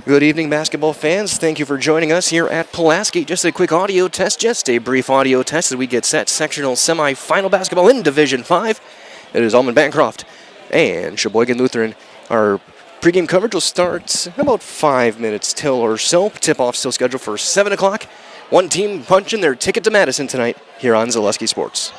Good evening, basketball fans. Thank you for joining us here at Pulaski. Just a quick audio test, just a brief audio test as we get set. Sectional semifinal basketball in Division 5. It is Almond-Bancroft and Sheboygan Lutheran. Our pregame coverage will start about 5 minutes till or so. Tip-off still scheduled for 7 o'clock. One team punching their ticket to Madison tonight here on Zaleski Sports.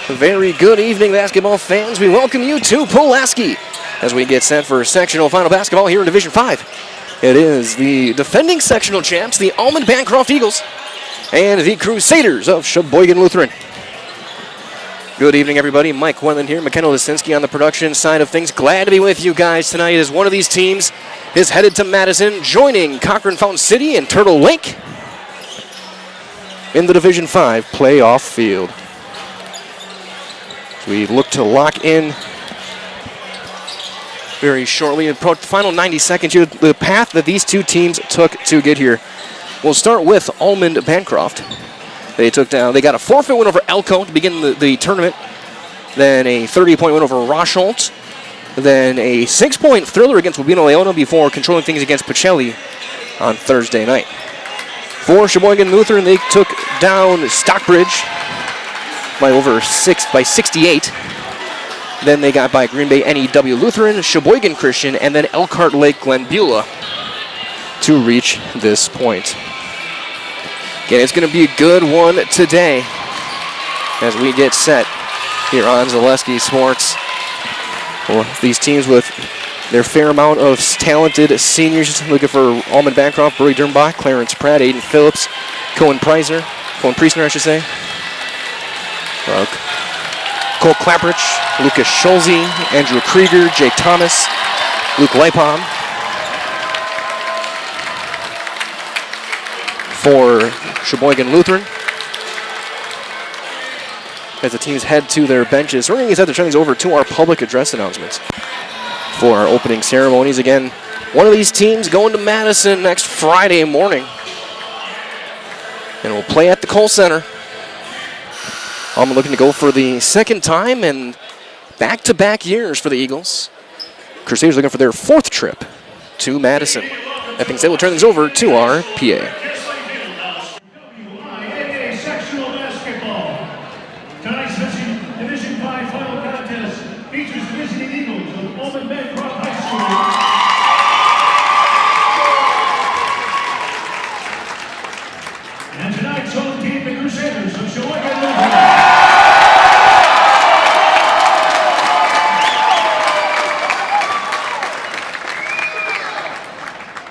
Very good evening, basketball fans. We welcome you to Pulaski as we get set for sectional final basketball here in Division 5. It is the defending sectional champs, the Almond-Bancroft Eagles, and the Crusaders of Sheboygan Lutheran. Good evening, everybody. Mike Wendland here, McKenna Lisinski on the production side of things. Glad to be with you guys tonight as one of these teams is headed to Madison, joining Cochran Fountain City and Turtle Lake in the Division 5 playoff field. So we look to lock in very shortly. The final 90 seconds here, the path that these two teams took to get here. We'll start with Almond-Bancroft. They got a forfeit win over Elko to begin the tournament, then a 30-point win over Rosholt, then a 6-point thriller against Wabeno Leona before controlling things against Pacelli on Thursday night. For Sheboygan Lutheran, they took down Stockbridge by 68. Then they got by Green Bay NEW Lutheran, Sheboygan Christian, and then Elkhart Lake Glen Beulah to reach this point. Again, it's going to be a good one today as we get set here on Zaleski Sports. Well, these teams with their fair amount of talented seniors looking for Almond-Bancroft, Brody Dernbach, Clarence Pratt, Aiden Phillips, Cohen Priestner, Cole Clapprich, Lucas Schulze, Andrew Krieger, Jake Thomas, Luke Leipom. For Sheboygan Lutheran, as the teams head to their benches, we're going to turn these over to our public address announcements for our opening ceremonies. Again, one of these teams going to Madison next Friday morning, and we'll play at the Cole Center. I'm looking to go for the second time and back-to-back years for the Eagles. Crusaders looking for their fourth trip to Madison. That being said, we'll turn these over to our PA. WIAA Sectional Basketball. Tonight's Division 5 final contest features the visiting Eagles of Almond-Bancroft High School. And tonight's home team, the Crusaders of Sheboygan Lutheran.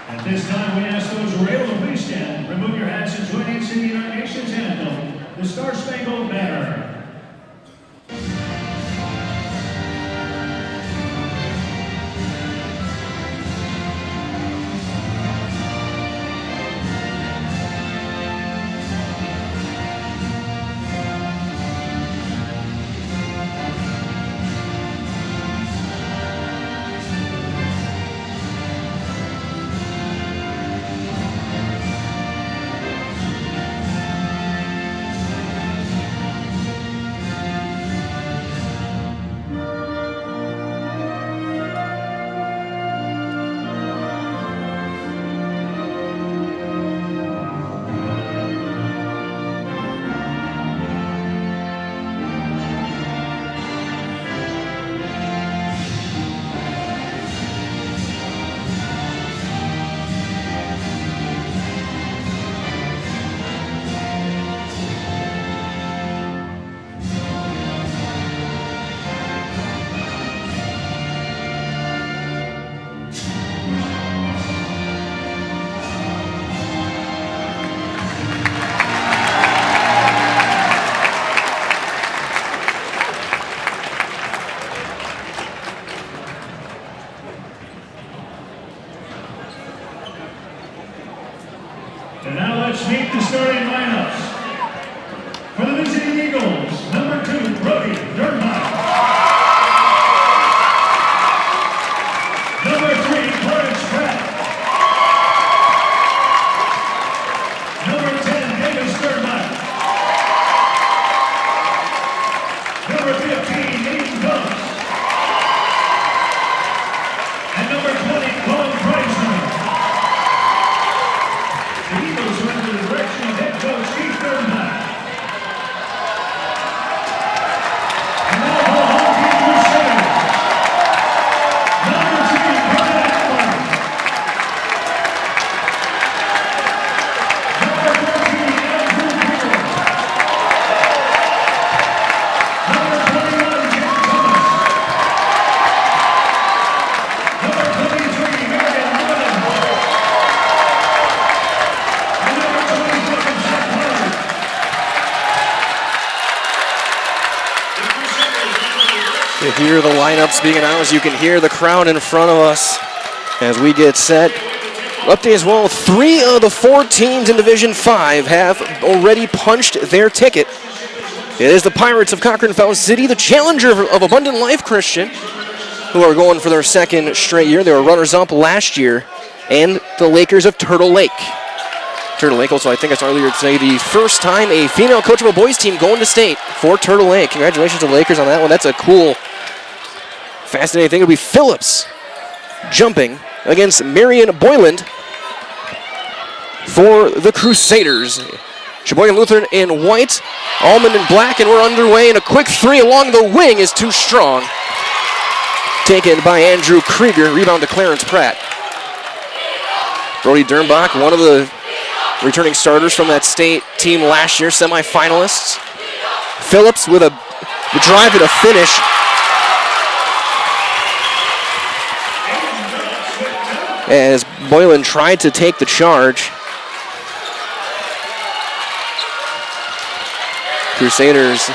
At this time, we ask those who are able to please stand, remove your hats, and join in singing our nation's anthem, the Star-Spangled Banner. And now let's meet the starting lineups. For the visiting Eagles, number 2, Brody Dernbach. Number 3, Clarence Pratt. Number 10, Davis Dernbach. Number 15, Aiden Phillips. And number 20, Colin Priestner. The Eagles are under the direction of head coach You hear the lineups being announced. You can hear the crowd in front of us as we get set. Update as well, 3 of the 4 teams in Division 5 have already punched their ticket. It is the Pirates of Cochrane-Fountain City, the challenger of Abundant Life Christian, who are going for their 2nd straight year. They were runners-up last year, and the Lakers of Turtle Lake. Turtle Lake also, I think I saw earlier today, the first time a female coachable boys team going to state for Turtle Lake. Congratulations to the Lakers on that one. That's a cool, fascinating thing. It'll be Phillips jumping against Marion Boyland for the Crusaders. Sheboygan Lutheran in white, Almond in black, and we're underway. And a quick 3 along the wing is too strong. Taken by Andrew Krieger. Rebound to Clarence Pratt. Brody Dernbach, one of the returning starters from that state team last year, semifinalists. Phillips with a drive and a finish. As Boylan tried to take the charge. Crusaders,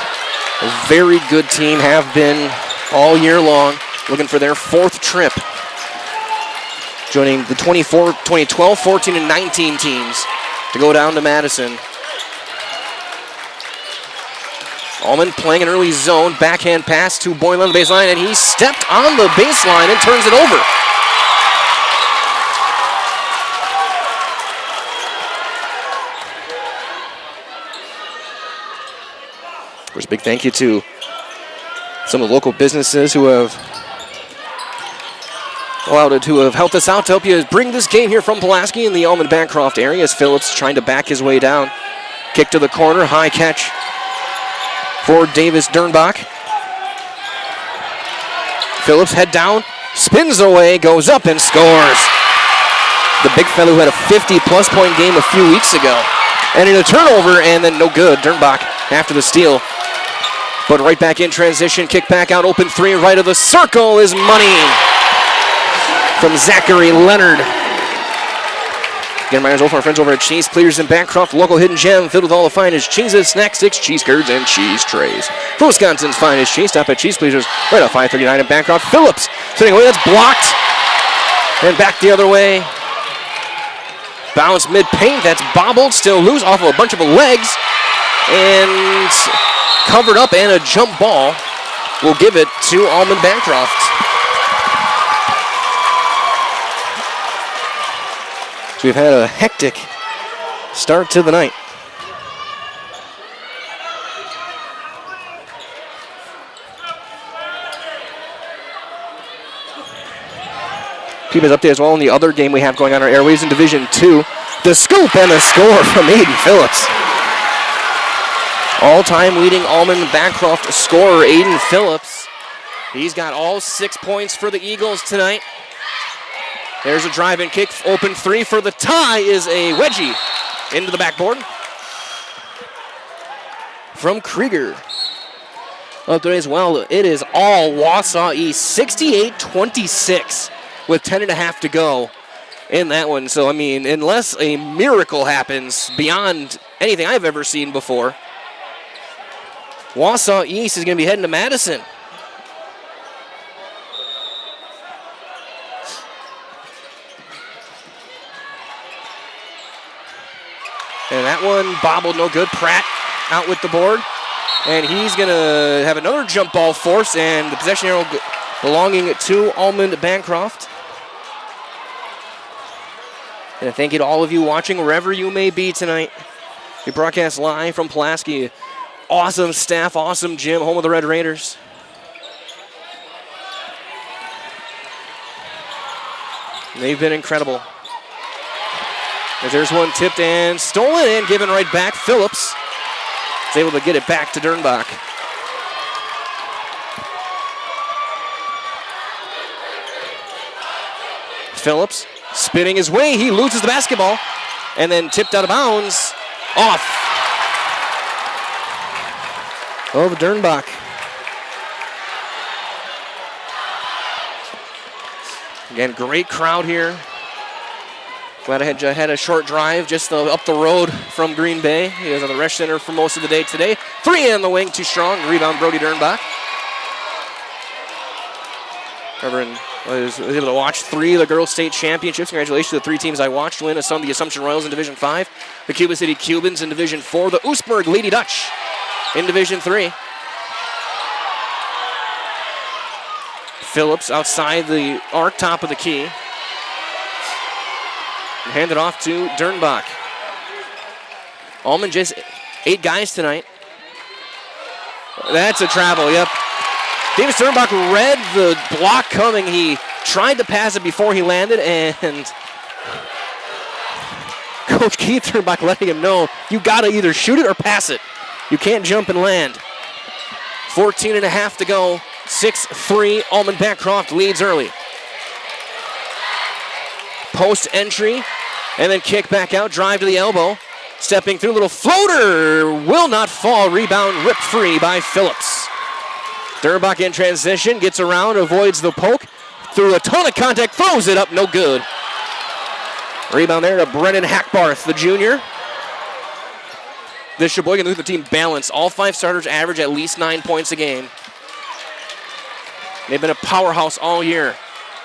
a very good team, have been all year long, looking for their 4th trip. Joining the 2012, 14, and 19 teams to go down to Madison. Almond playing an early zone, backhand pass to Boylan on the baseline, and he stepped on the baseline and turns it over. Of course, big thank you to some of the local businesses who have helped us out to help you bring this game here from Pulaski in the Almond-Bancroft area as Phillips trying to back his way down. Kick to the corner, high catch for Davis Dernbach. Phillips head down, spins away, goes up and scores. The big fellow who had a 50-plus point game a few weeks ago. And in a turnover, and then no good. Dernbach after the steal. But right back in transition, kick back out, open 3, right of the circle is money from Zachary Leonard. Again, reminders over our friends over at Cheese Clears in Bancroft, local hidden gem filled with all the finest cheeses, snack sticks, cheese curds, and cheese trays. For Wisconsin's finest cheese, stop at Cheese Clears right off 539 in Bancroft. Phillips sitting away, that's blocked. And back the other way. Bounce mid-paint, that's bobbled, still loose off of a bunch of legs. And covered up, and a jump ball will give it to Almond-Bancroft. So we've had a hectic start to the night. Keep us updated as well in the other game we have going on our airways in Division 2. The scoop and the score from Aiden Phillips. All-time leading Almond-Bancroft scorer, Aiden Phillips. He's got all 6 points for the Eagles tonight. There's a drive and kick, open 3 for the tie is a wedgie into the backboard from Krieger. Up there as well, it is all Wausau East, 68-26 with 10.5 to go in that one. So, I mean, unless a miracle happens beyond anything I've ever seen before, Wausau East is going to be heading to Madison. And that one bobbled, no good. Pratt out with the board. And he's going to have another jump ball force, and the possession arrow belonging to Almond-Bancroft. And thank you to all of you watching wherever you may be tonight. We broadcast live from Pulaski. Awesome staff, awesome gym, home of the Red Raiders. They've been incredible. As there's one tipped and stolen and given right back. Phillips is able to get it back to Dernbach. Phillips spinning his way. He loses the basketball and then tipped out of bounds. Off of Dernbach. Again, great crowd here. Glad I had a short drive just up the road from Green Bay. He was at the Resch Center for most of the day today. 3 in the wing, too strong. Rebound, Brody Dernbach. Reverend was able to watch 3 of the girls' state championships. Congratulations to the 3 teams I watched win. Some of the Assumption Royals in Division 5, the Cuba City Cubans in Division 4, the Oostburg Lady Dutch in Division 3. Phillips outside the arc, top of the key. And hand it off to Dernbach. Almond just 8 guys tonight. That's a travel, yep. David Dernbach read the block coming. He tried to pass it before he landed, and Coach Keith Dernbach letting him know, you got to either shoot it or pass it. You can't jump and land. 14 and a half to go. 6-3, Almond-Bancroft leads early. Post entry, and then kick back out, drive to the elbow. Stepping through, little floater, will not fall. Rebound ripped free by Phillips. Dernbach in transition, gets around, avoids the poke. Through a ton of contact, throws it up, no good. Rebound there to Brennan Hackbarth, the junior. The Sheboygan Lutheran team balanced. All 5 starters average at least 9 points a game. They've been a powerhouse all year.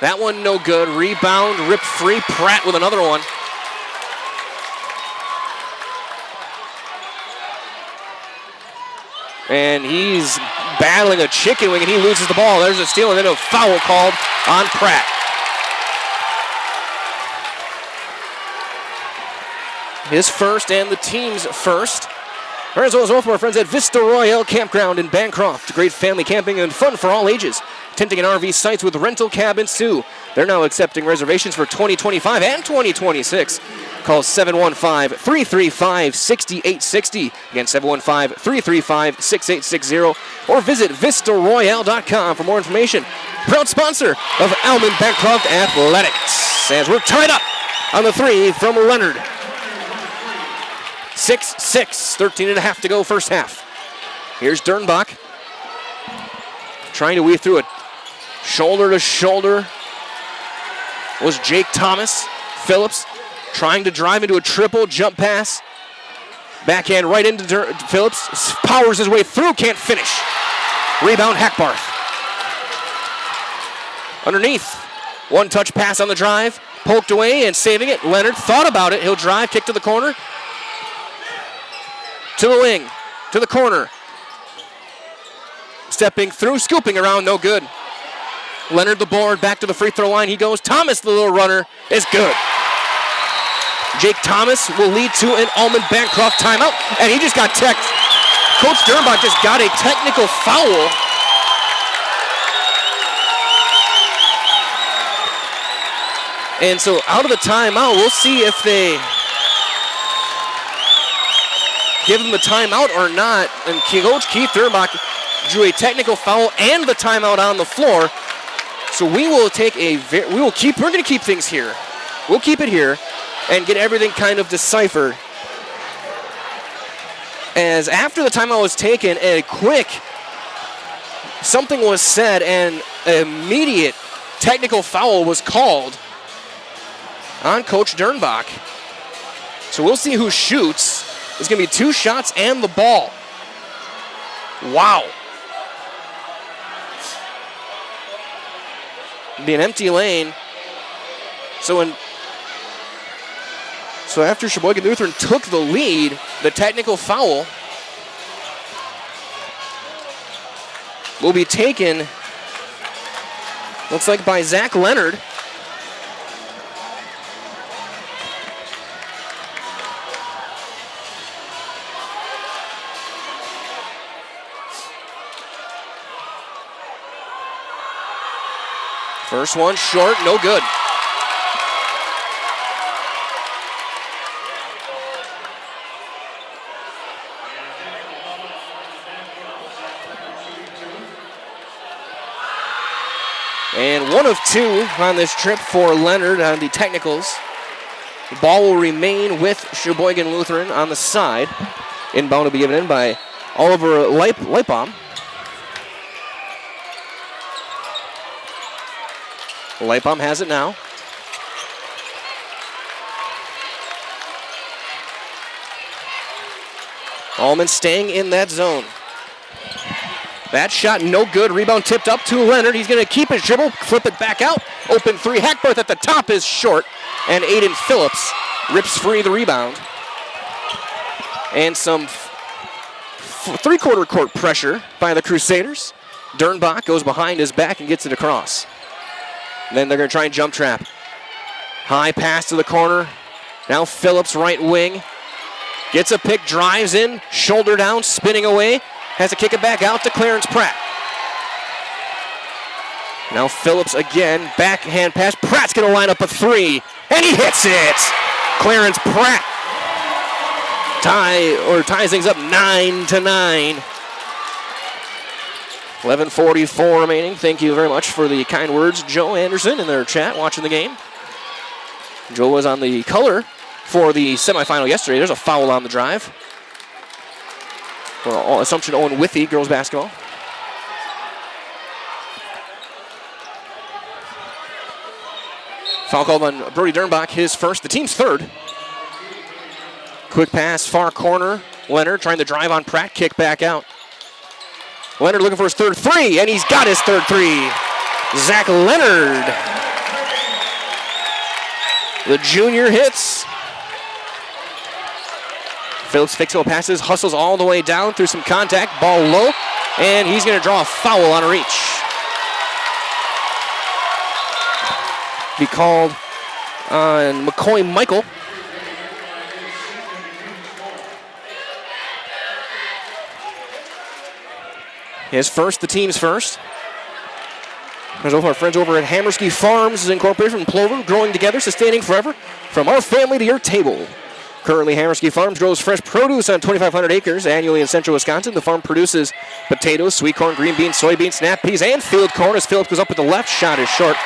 That one no good. Rebound, ripped free. Pratt with another one. And he's battling a chicken wing, and he loses the ball. There's a steal, and then a foul called on Pratt. His first and the team's first. As well from our friends at Vista Royale Campground in Bancroft. Great family camping and fun for all ages. Tenting and RV sites with rental cabins, too. They're now accepting reservations for 2025 and 2026. Call 715-335-6860. Again, 715-335-6860. Or visit VistaRoyale.com for more information. Proud sponsor of Almond-Bancroft Athletics. As we're tied up on the 3 from Leonard. 6-6, 13 and a half to go first half. Here's Dernbach. Trying to weave through it. Shoulder to shoulder was Jake Thomas. Phillips trying to drive into a triple jump pass. Backhand right into Phillips. Powers his way through, can't finish. Rebound Hackbarth. Underneath. One touch pass on the drive. Poked away and saving it. Leonard thought about it. He'll drive, kick to the corner. To the wing. To the corner. Stepping through, scooping around, no good. Leonard the board, back to the free throw line he goes. Thomas, the little runner, is good. Jake Thomas will lead to an Almond-Bancroft timeout, and he just got teched. Coach Dernbach just got a technical foul. And so out of the timeout, we'll see if they give him the timeout or not. And Coach Keith Dernbach drew a technical foul and the timeout on the floor. So we will take we're going to keep things here. We'll keep it here and get everything kind of deciphered. As after the timeout was taken, something was said and an immediate technical foul was called on Coach Dernbach. So we'll see who shoots. It's going to be 2 shots and the ball. Wow. It'll be an empty lane. So after Sheboygan Lutheran took the lead, the technical foul will be taken, looks like by Zach Leonard. First one short, no good. And 1 of 2 on this trip for Leonard on the technicals. The ball will remain with Sheboygan Lutheran on the side. Inbound will be given in by Oliver Leipbaum. Leipbaum has it now. Almond staying in that zone. That shot no good. Rebound tipped up to Leonard. He's going to keep his dribble, flip it back out. Open three. Hackbarth at the top is short. And Aiden Phillips rips free the rebound. And some three-quarter court pressure by the Crusaders. Dernbach goes behind his back and gets it across. And then they're going to try and jump trap. High pass to the corner. Now Phillips right wing. Gets a pick, drives in, shoulder down, spinning away. Has to kick it back out to Clarence Pratt. Now Phillips again, backhand pass. Pratt's going to line up a three, and he hits it. Clarence Pratt ties things up 9-9. 11:44 remaining. Thank you very much for the kind words, Joe Anderson, in their chat watching the game. Joe was on the color for the semifinal yesterday. There's a foul on the drive. For Assumption Owen Withy, girls basketball. Foul called on Brody Dernbach, his first, the team's third. Quick pass, far corner. Leonard trying to drive on Pratt, kick back out. Leonard looking for his third three, and he's got his third three. Zach Leonard. The junior hits. Phillips fixable passes, hustles all the way down through some contact, ball low, and he's going to draw a foul on a reach. Be called on McCoy Michael. His first, the team's first. There's our friends over at Hammerski Farms Incorporated from Plover, growing together, sustaining forever, from our family to your table. Currently, Hammerski Farms grows fresh produce on 2,500 acres annually in central Wisconsin. The farm produces potatoes, sweet corn, green beans, soybeans, snap peas, and field corn as Phillips goes up with the left, shot is short.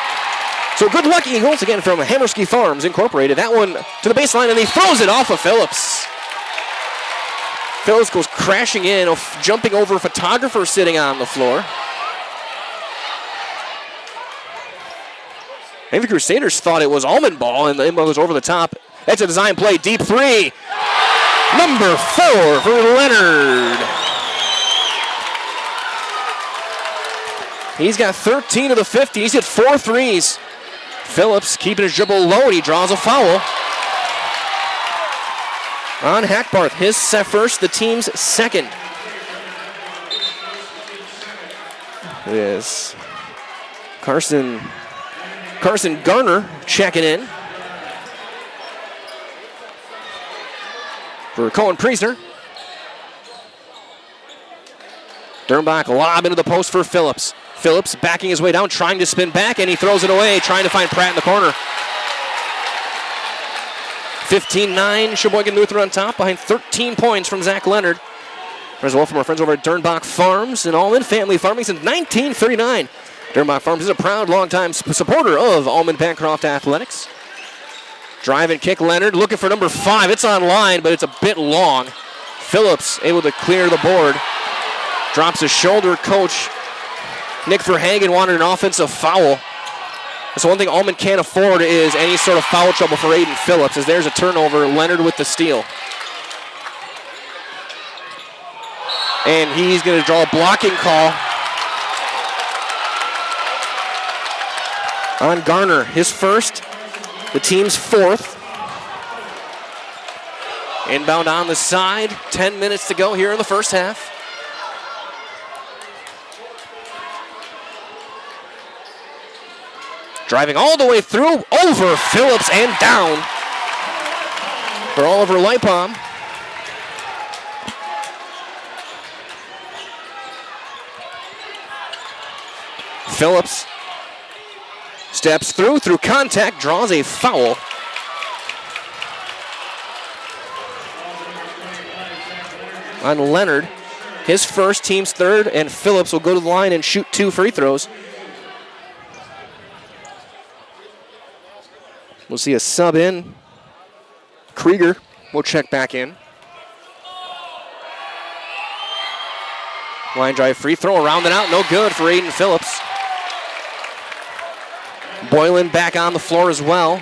So good luck, Eagles, again from Hammerski Farms Incorporated. That one to the baseline, and he throws it off of Phillips. Phillips goes crashing in, jumping over a photographer sitting on the floor. Maybe the Crusaders thought it was Almond ball, and the inbound was over the top. That's a design play, deep three. Number 4 for Leonard. He's got 13 of the 50. He's hit 4 threes. Phillips keeping his dribble low, and he draws a foul on Hackbarth. His first, the team's second. Yes. Carson Garner checking in for Cohen Priestner. Dernbach lob into the post for Phillips. Phillips backing his way down, trying to spin back, and he throws it away, trying to find Pratt in the corner. 15-9, Sheboygan Lutheran on top, behind 13 points from Zach Leonard. As well from our friends over at Dernbach Farms, and all-in family farming since 1939. Dernbach Farms is a proud, longtime supporter of Almond-Bancroft athletics. Drive and kick, Leonard looking for number 5. It's on line, but it's a bit long. Phillips able to clear the board. Drops his shoulder. Coach Nick Verhagen wanted an offensive foul. So one thing Almond can't afford is any sort of foul trouble for Aiden Phillips, as there's a turnover. Leonard with the steal. And he's going to draw a blocking call on Garner. His first, the team's 4th. Inbound on the side. 10 minutes to go here in the first half. Driving all the way through, over Phillips and down for Oliver Lipom. Phillips steps through contact, draws a foul. On Leonard, his first, team's third, and Phillips will go to the line and shoot 2 free throws. We'll see a sub in. Krieger will check back in. Line drive free throw, around and out, no good for Aiden Phillips. Boylan back on the floor as well.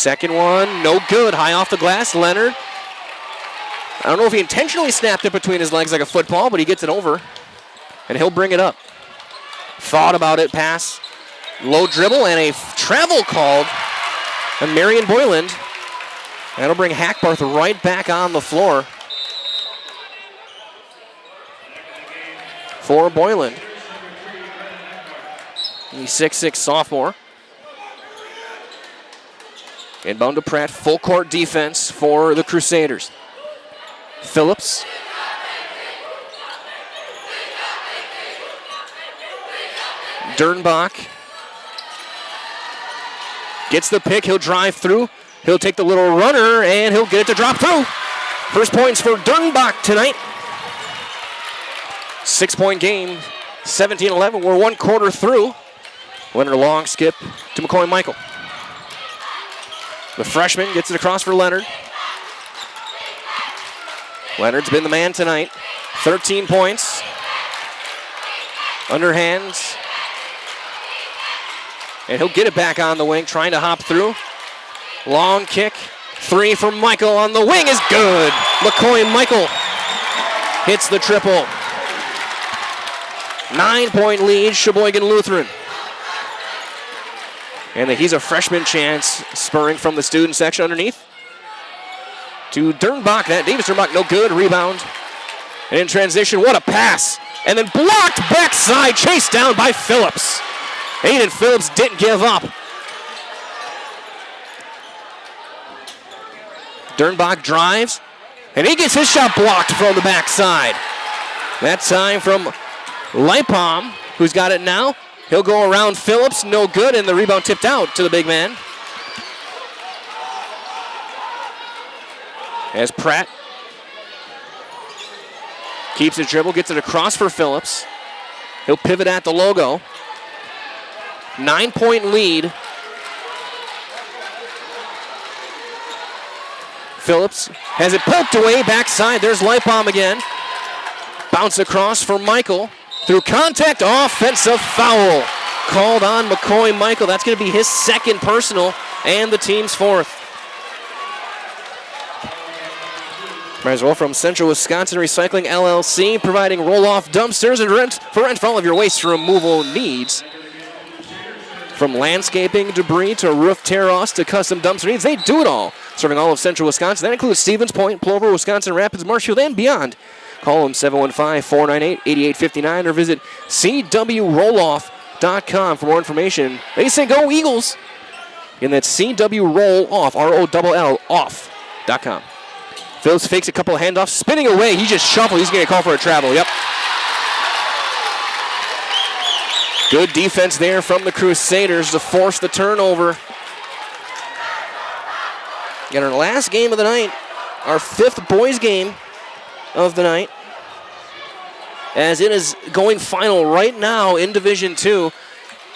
Second one, no good. High off the glass, Leonard. I don't know if he intentionally snapped it between his legs like a football, but he gets it over. And he'll bring it up. Thought about it, pass. Low dribble and a travel called on Marion Boyland. That'll bring Hackbarth right back on the floor for Boyland. The 6'6" sophomore. Inbound to Pratt, full court defense for the Crusaders. Phillips. Dernbach gets the pick, he'll drive through. He'll take the little runner and he'll get it to drop through. First points for Dernbach tonight. 6-point game, 17-11. We're 1 quarter through. Leonard long skip to McCoy Michael. The freshman gets it across for Leonard. Leonard's been the man tonight. 13 points. Underhands. And he'll get it back on the wing, trying to hop through. Long kick. 3 from Michael on the wing is good. McCoy Michael hits the triple. 9-point lead, Sheboygan Lutheran. And he's a freshman chance, spurring from the student section underneath. To Dernbach, that Davis Dernbach, no good, rebound. And in transition, what a pass. And then blocked backside, chased down by Phillips. Aiden Phillips didn't give up. Dernbach drives, and he gets his shot blocked from the backside. That time from Lipom, who's got it now. He'll go around Phillips, no good, and the rebound tipped out to the big man. As Pratt keeps his dribble, gets it across for Phillips. He'll pivot at the logo. 9-point lead. Phillips has it poked away backside. There's Lipom again. Bounce across for Michael. Through contact, offensive foul. Called on McCoy Michael. That's going to be his second personal and the team's fourth. Might as well from Central Wisconsin Recycling LLC, providing roll-off dumpsters and rent for all of your waste removal needs. From landscaping debris to roof tear-offs to custom dumpster needs, they do it all. Serving all of Central Wisconsin. That includes Stevens Point, Plover, Wisconsin Rapids, Marshfield, and beyond. Call them 715-498-8859 or visit cwrolloff.com for more information. They say go Eagles. And that's cwrolloff, R-O-L-L, off.com. Phillips fakes a couple of handoffs, spinning away. He just shuffled. He's going to call for a travel. Yep. Good defense there from the Crusaders to force the turnover. Got our last game of the night, our 5th boys game of the night, as it is going final right now in Division 2.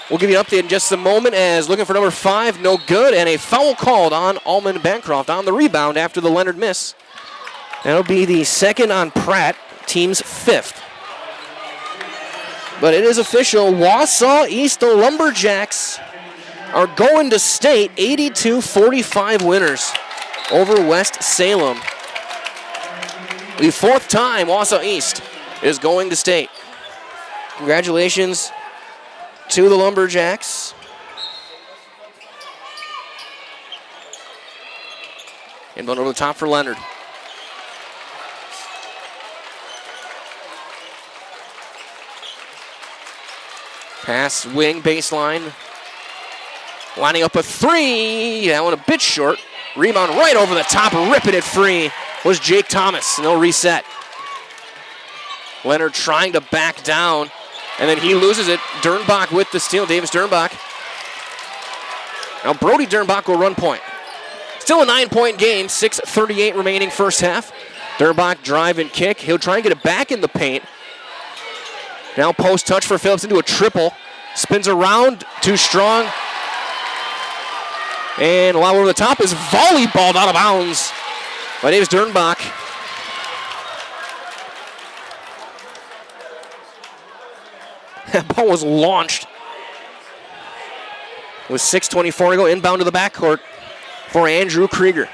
We'll give you an update in just a moment as looking for number 5, no good, and a foul called on Almond-Bancroft on the rebound after the Leonard miss. That'll be the second on Pratt, team's 5th. But it is official, Wausau East, the Lumberjacks are going to state 82-45 winners over West Salem. The 4th time Wausau East is going to state. Congratulations to the Lumberjacks. Inbound over the top for Leonard. Pass, wing, baseline. Lining up a 3. That one a bit short. Rebound right over the top, ripping it free was Jake Thomas. No reset. Leonard trying to back down, and then he loses it. Dernbach with the steal, Davis Dernbach. Now Brody Dernbach will run point. Still a 9-point game, 6:38 remaining first half. Dernbach drive and kick. He'll try and get it back in the paint. Now post touch for Phillips into a triple. Spins around, too strong. And while over the top is volleyballed out of bounds by Davis Dernbach. That ball was launched. With 6:24 to go, inbound to the backcourt. for Andrew Krieger.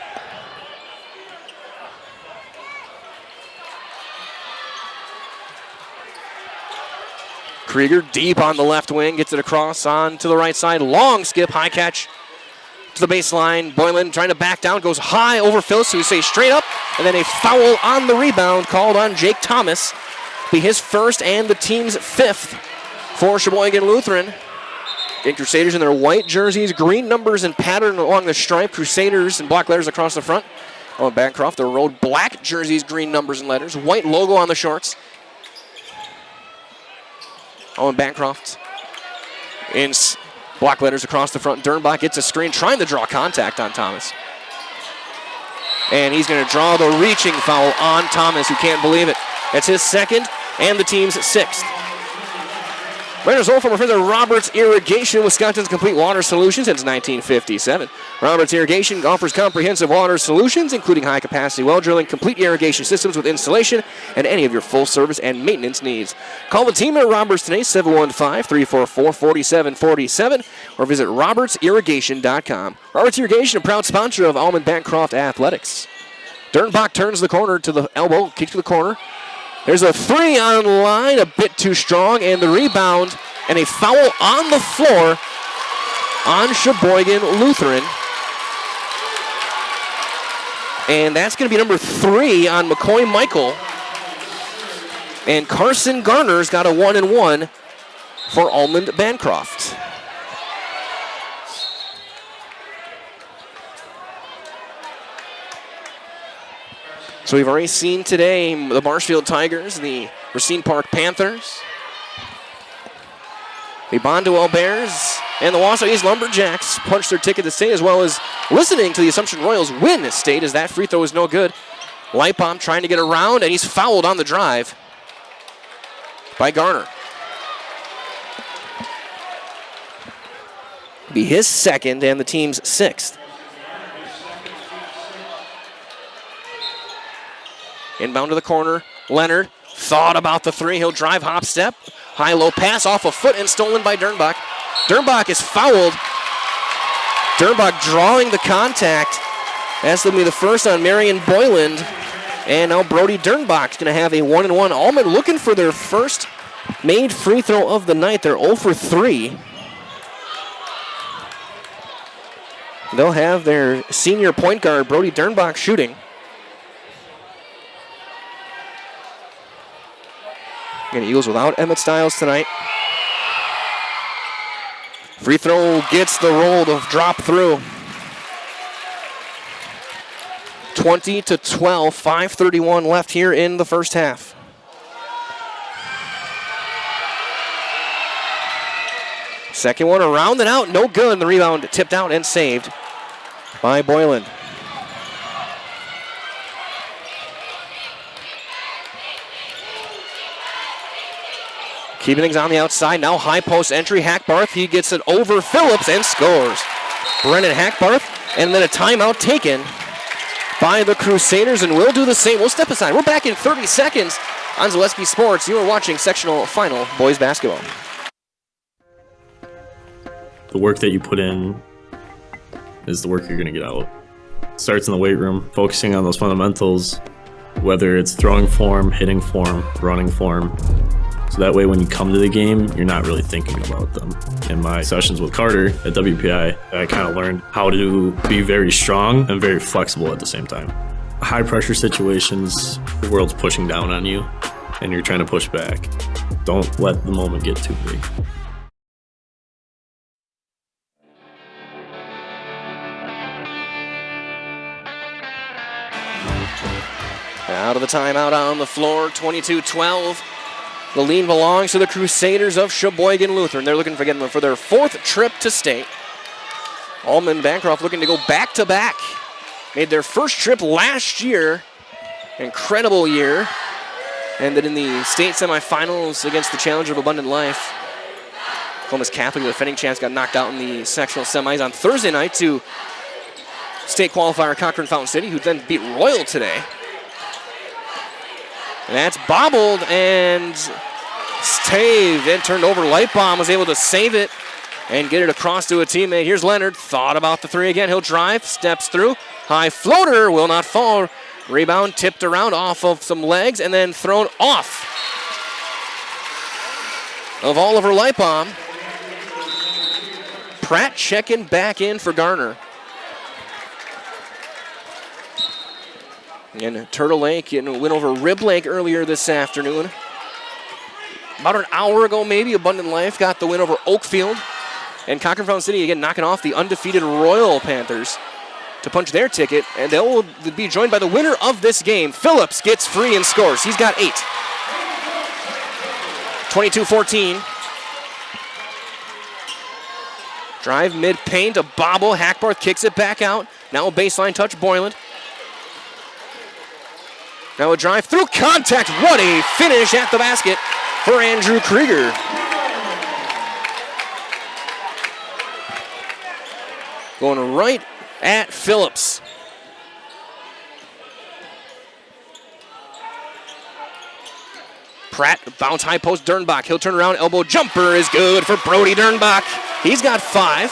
Krieger deep on the left wing, gets it across on to the right side. Long skip, high catch to the baseline. Boylan trying to back down, goes high over Phillips, so we say straight up, and then a foul on the rebound called on Jake Thomas. Be his first and the team's 5th for Sheboygan Lutheran. And Crusaders in their white jerseys, green numbers and pattern along the stripe. Crusaders and black letters across the front. Almond-Bancroft, their road black jerseys, green numbers and letters. White logo on the shorts. Almond-Bancroft in black letters across the front. Dernbach gets a screen, trying to draw contact on Thomas. And he's going to draw the reaching foul on Thomas, who can't believe it. That's his 2nd and the team's 6th. Runners home from further Roberts Irrigation, Wisconsin's complete water solution since 1957. Roberts Irrigation offers comprehensive water solutions, including high-capacity well drilling, complete irrigation systems with installation, and any of your full service and maintenance needs. Call the team at Roberts today, 715-344-4747, or visit robertsirrigation.com. Roberts Irrigation, a proud sponsor of Almond-Bancroft Athletics. Dernbach turns the corner to the elbow, kicks to the corner. There's a 3 on line, a bit too strong, and the rebound, and a foul on the floor on Sheboygan Lutheran. And that's going to be number 3 on McCoy Michael. And Carson Garner's got a 1-and-1 for Almond-Bancroft. So we've already seen today the Marshfield Tigers, the Racine Park Panthers, the Bondwell Bears, and the Wausau East Lumberjacks punch their ticket to state, as well as listening to the Assumption Royals win state, as that free throw is no good. Lightbomb trying to get around, and he's fouled on the drive by Garner. Be his 2nd and the team's 6th. Inbound to the corner. Leonard thought about the 3. He'll drive, hop, step. High-low pass off a foot and stolen by Dernbach. Dernbach is fouled. Dernbach drawing the contact. That's going to be the first on Marion Boyland. And now Brody Dernbach's going to have a 1-and-1. Almond looking for their first made free throw of the night. They're 0 for 3. They'll have their senior point guard, Brody Dernbach, shooting. Again, Eagles without Emmett Stiles tonight. Free throw gets the roll to drop through. 20-12, 5:31 left here in the first half. Second one around and out, no good. The rebound tipped out and saved by Boylan. Keeping things on the outside. Now high post entry. Hackbarth. He gets it over Phillips and scores. Brennan Hackbarth. And then a timeout taken by the Crusaders. And we'll do the same. We'll step aside. We're back in 30 seconds on Zaleski Sports. You are watching sectional final boys basketball. The work that you put in is the work you're going to get out. It starts in the weight room, focusing on those fundamentals, whether it's throwing form, hitting form, running form. So that way when you come to the game, you're not really thinking about them. In my sessions with Carter at WPI, I kind of learned how to be very strong and very flexible at the same time. High pressure situations, the world's pushing down on you and you're trying to push back. Don't let the moment get too big. Out of the timeout on the floor, 22-12. The lead belongs to the Crusaders of Sheboygan Lutheran. They're looking for getting for their 4th trip to state. Almond-Bancroft looking to go back-to-back. Made their first trip last year. Incredible year. Ended in the state semifinals against the Challenge of Abundant Life. Columbus Catholic, the defending champs, got knocked out in the sectional semis on Thursday night to state qualifier Cochran Fountain City, who then beat Royal today. And that's bobbled and staved and turned over. Lightbomb was able to save it and get it across to a teammate. Here's Leonard. Thought about the three again. He'll drive, steps through. High floater will not fall. Rebound tipped around off of some legs and then thrown off of Oliver Lightbaum. Pratt checking back in for Garner. And Turtle Lake getting a win over Rib Lake earlier this afternoon. About an hour ago, maybe, Abundant Life got the win over Oakfield. And Cochran Fountain City again knocking off the undefeated Royal Panthers to punch their ticket. And they'll be joined by the winner of this game. Phillips gets free and scores. He's got 8. 22-14. Drive mid-paint, a bobble. Hackbarth kicks it back out. Now a baseline touch, Boyland. Now a drive through contact. What a finish at the basket for Andrew Krieger. Going right at Phillips. Pratt, bounce high post, Dernbach. He'll turn around, elbow jumper is good for Brody Dernbach. He's got 5.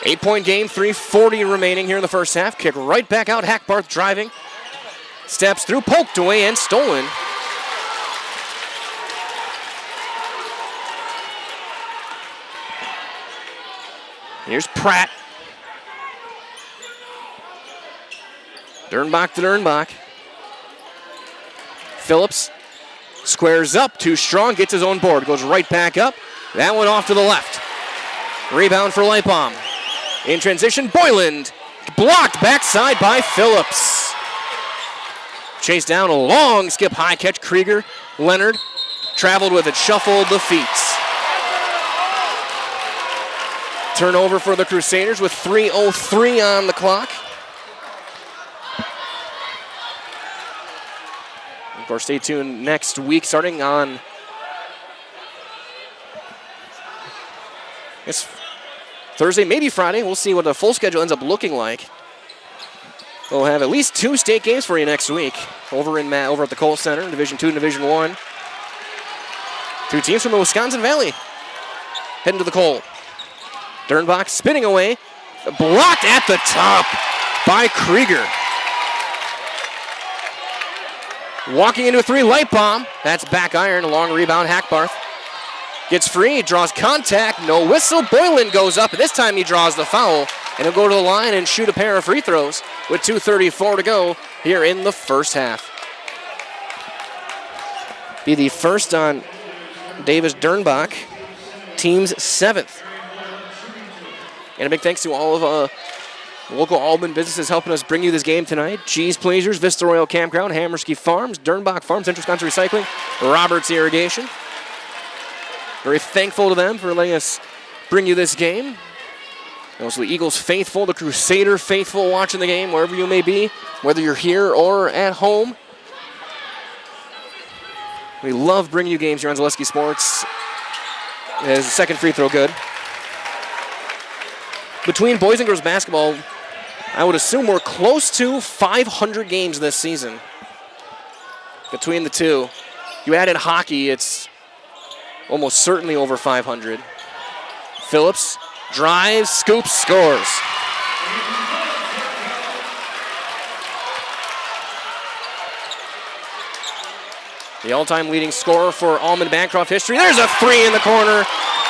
8-point game, 3:40 remaining here in the first half. Kick right back out, Hackbarth driving. Steps through, poked away and stolen. Here's Pratt. Dernbach to Dernbach. Phillips squares up, too strong, gets his own board, goes right back up. That one off to the left. Rebound for Lightbaum. In transition, Boyland. Blocked backside by Phillips. Chased down a long skip high catch. Krieger, Leonard, traveled with it, shuffled the feet. Turnover for the Crusaders with 3:03 on the clock. Of course, stay tuned next week, starting on it's Thursday, maybe Friday. We'll see what the full schedule ends up looking like. We'll have at least 2 state games for you next week over at the Cole Center, Division II and Division I. 2 teams from the Wisconsin Valley heading to the Cole. Dernbach spinning away, blocked at the top by Krieger. Walking into a 3, Lightbaum. That's back iron, a long rebound, Hackbarth. Gets free, draws contact, no whistle. Boylan goes up, and this time he draws the foul. And he'll go to the line and shoot a pair of free throws with 2:34 to go here in the first half. Be the first on Davis Dernbach, team's 7th. And a big thanks to all of local Almond businesses helping us bring you this game tonight. Cheese Pleasers, Vista Royal Campground, Hammerski Farms, Dernbach Farms, Central Wisconsin Recycling, Roberts Irrigation. Very thankful to them for letting us bring you this game. And also the Eagles faithful, the Crusader faithful watching the game, wherever you may be, whether you're here or at home. We love bringing you games here on Zaleski Sports. As the second free throw good. Between boys and girls basketball, I would assume we're close to 500 games this season. Between the two. You add in hockey, it's almost certainly over 500. Phillips drives, scoops, scores. The all-time leading scorer for Almond-Bancroft history. There's a 3 in the corner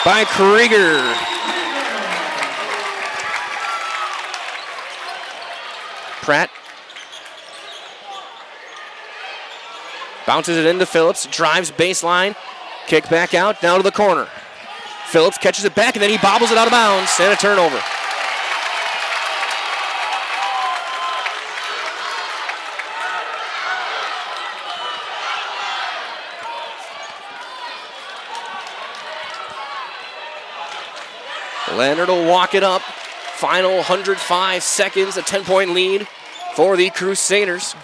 by Krieger. Pratt bounces it into Phillips, drives baseline, kick back out, down to the corner. Phillips catches it back, and then he bobbles it out of bounds, and a turnover. Leonard will walk it up. Final 105 seconds, a 10-point lead for the Crusaders.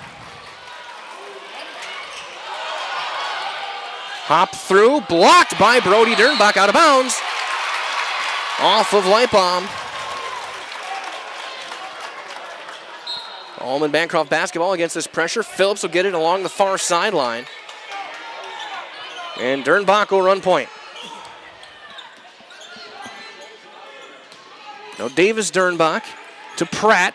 Hop through, blocked by Brody Dernbach, out of bounds. Off of Lightbaum. Almond-Bancroft basketball against this pressure. Phillips will get it along the far sideline. And Dernbach will run point. Now Davis Dernbach to Pratt.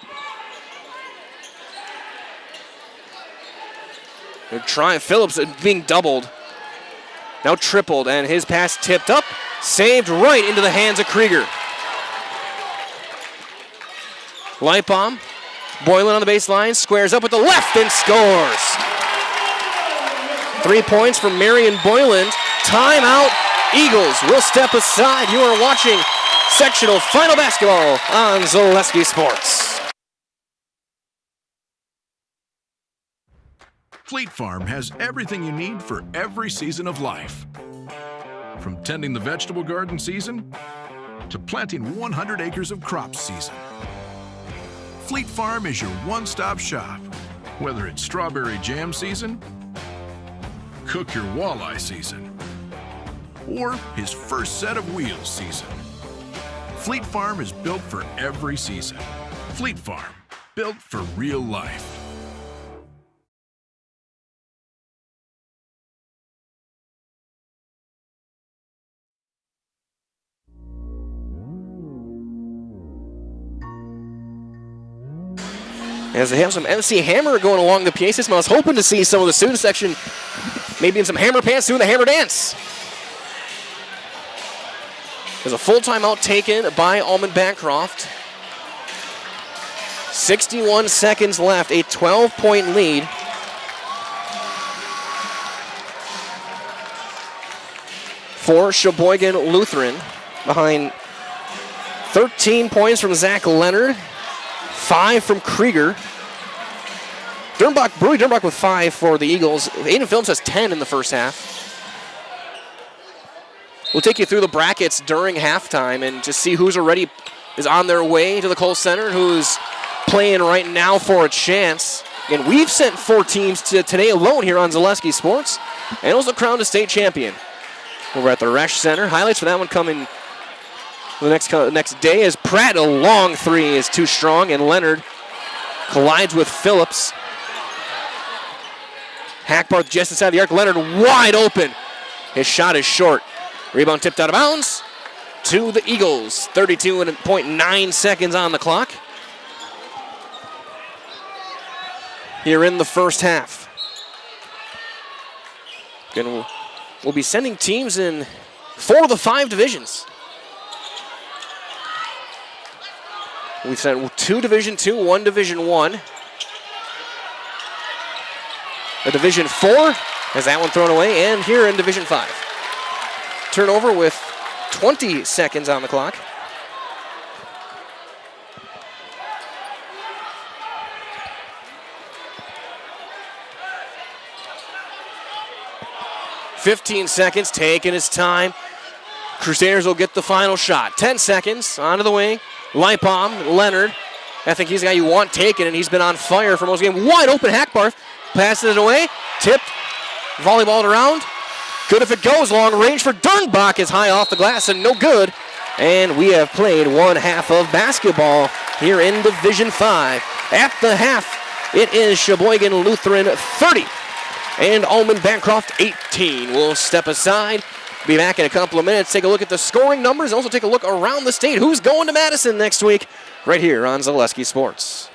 They're trying. Phillips being doubled. Now tripled, and his pass tipped up. Saved right into the hands of Krieger. Lightbaum. Boylan on the baseline. Squares up with the left and scores. 3 points from Marion Boylan. Timeout. Eagles will step aside. You are watching sectional final basketball on Zaleski Sports. Fleet Farm has everything you need for every season of life. From tending the vegetable garden season to planting 100 acres of crops season. Fleet Farm is your one-stop shop. Whether it's strawberry jam season, cook your walleye season, or his first set of wheels season. Fleet Farm is built for every season. Fleet Farm, built for real life. As they have some MC Hammer going along the PA system, I was hoping to see some of the student section maybe in some hammer pants doing the hammer dance. There's a full timeout taken by Almond-Bancroft. 61 seconds left, a 12-point lead. For Sheboygan Lutheran, behind 13 points from Zach Leonard, 5 from Krieger. Brody Dernbach with 5 for the Eagles. Aiden Phillips has 10 in the first half. We'll take you through the brackets during halftime and just see who's already is on their way to the Kohl Center, who's playing right now for a chance. And we've sent 4 teams to today alone here on Zaleski Sports, and also crowned a state champion. Over at the Resch Center. Highlights for that one coming the next day as Pratt, a long 3 is too strong, and Leonard collides with Phillips. Hackbarth just inside the arc. Leonard wide open. His shot is short. Rebound tipped out of bounds to the Eagles. 32.9 seconds on the clock here in the first half. Again, we'll be sending teams in 4 of the 5 divisions. We've sent 2 Division II, 1 Division I. A Division IV has that one thrown away, and here in Division V. Turnover with 20 seconds on the clock. $15 seconds, taking his time. Crusaders will get the final shot. 10 seconds, onto the wing. Lightbaum, Leonard. I think he's the guy you want taken, and he's been on fire for most of the game. Wide open, Hackbarth. Passes it away. Tipped. Volleyballed around. Good if it goes. Long range for Dernbach is high off the glass and no good. And we have played one half of basketball here in Division 5. At the half, it is Sheboygan Lutheran 30 and Almond-Bancroft 18. We'll step aside. Be back in a couple of minutes. Take a look at the scoring numbers. Also take a look around the state. Who's going to Madison next week? Right here on Zaleski Sports.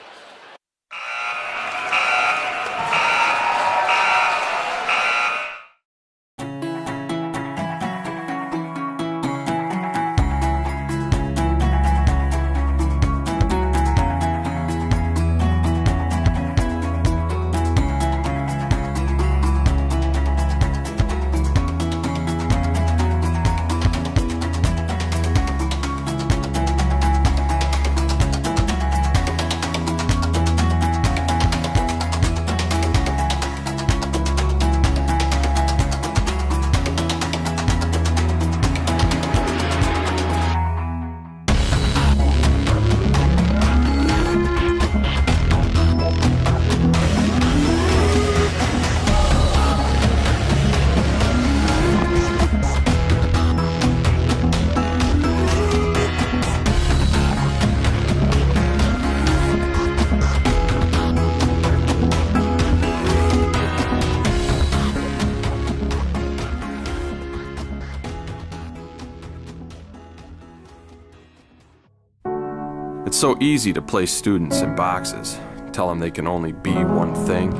It's so easy to place students in boxes, tell them they can only be one thing,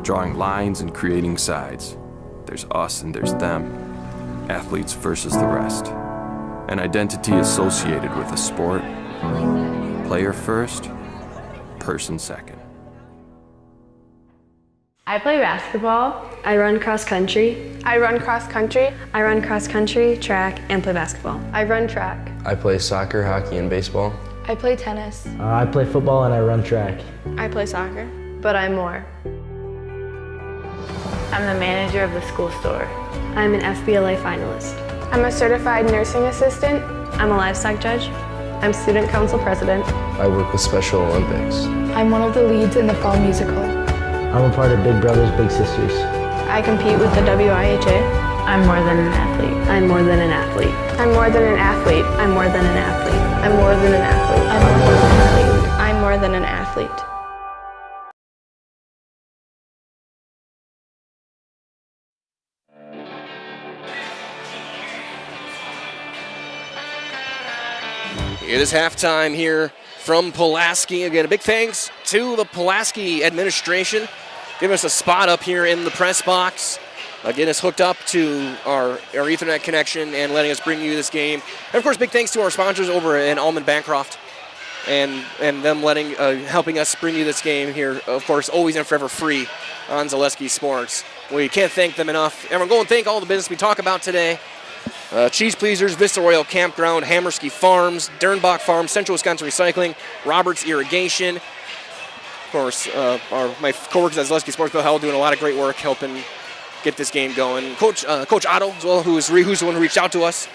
drawing lines and creating sides. There's us and there's them, athletes versus the rest. An identity associated with a sport, player first, person second. I play basketball. I run cross country. I run cross country. I run cross country, track, and play basketball. I run track. I play soccer, hockey, and baseball. I play tennis. I play football and I run track. I play soccer, but I'm more. I'm the manager of the school store. I'm an FBLA finalist. I'm a certified nursing assistant. I'm a livestock judge. I'm student council president. I work with Special Olympics. I'm one of the leads in the fall musical. I'm a part of Big Brothers Big Sisters. I compete with the WIAA. I'm more than an athlete. I'm more than an athlete. I'm more than an athlete. I'm more than an athlete. I'm more than an athlete. I'm more than an athlete. I'm more than an athlete. It is halftime here from Pulaski. Again, a big thanks to the Pulaski administration giving us a spot up here in the press box. Getting us hooked up to our Ethernet connection and letting us bring you this game. And of course, big thanks to our sponsors over in Almond-Bancroft and them helping us bring you this game here. Of course, always and forever free on Zaleski Sports. We can't thank them enough. And we're going to thank all the business we talk about today. Cheese Pleasers, Vista Royal Campground, Hammerski Farms, Dernbach Farms, Central Wisconsin Recycling, Roberts Irrigation. Of course, my coworkers at Zaleski Sports Bill Hell doing a lot of great work helping get this game going. Coach Otto as well, who's the one who reached out to us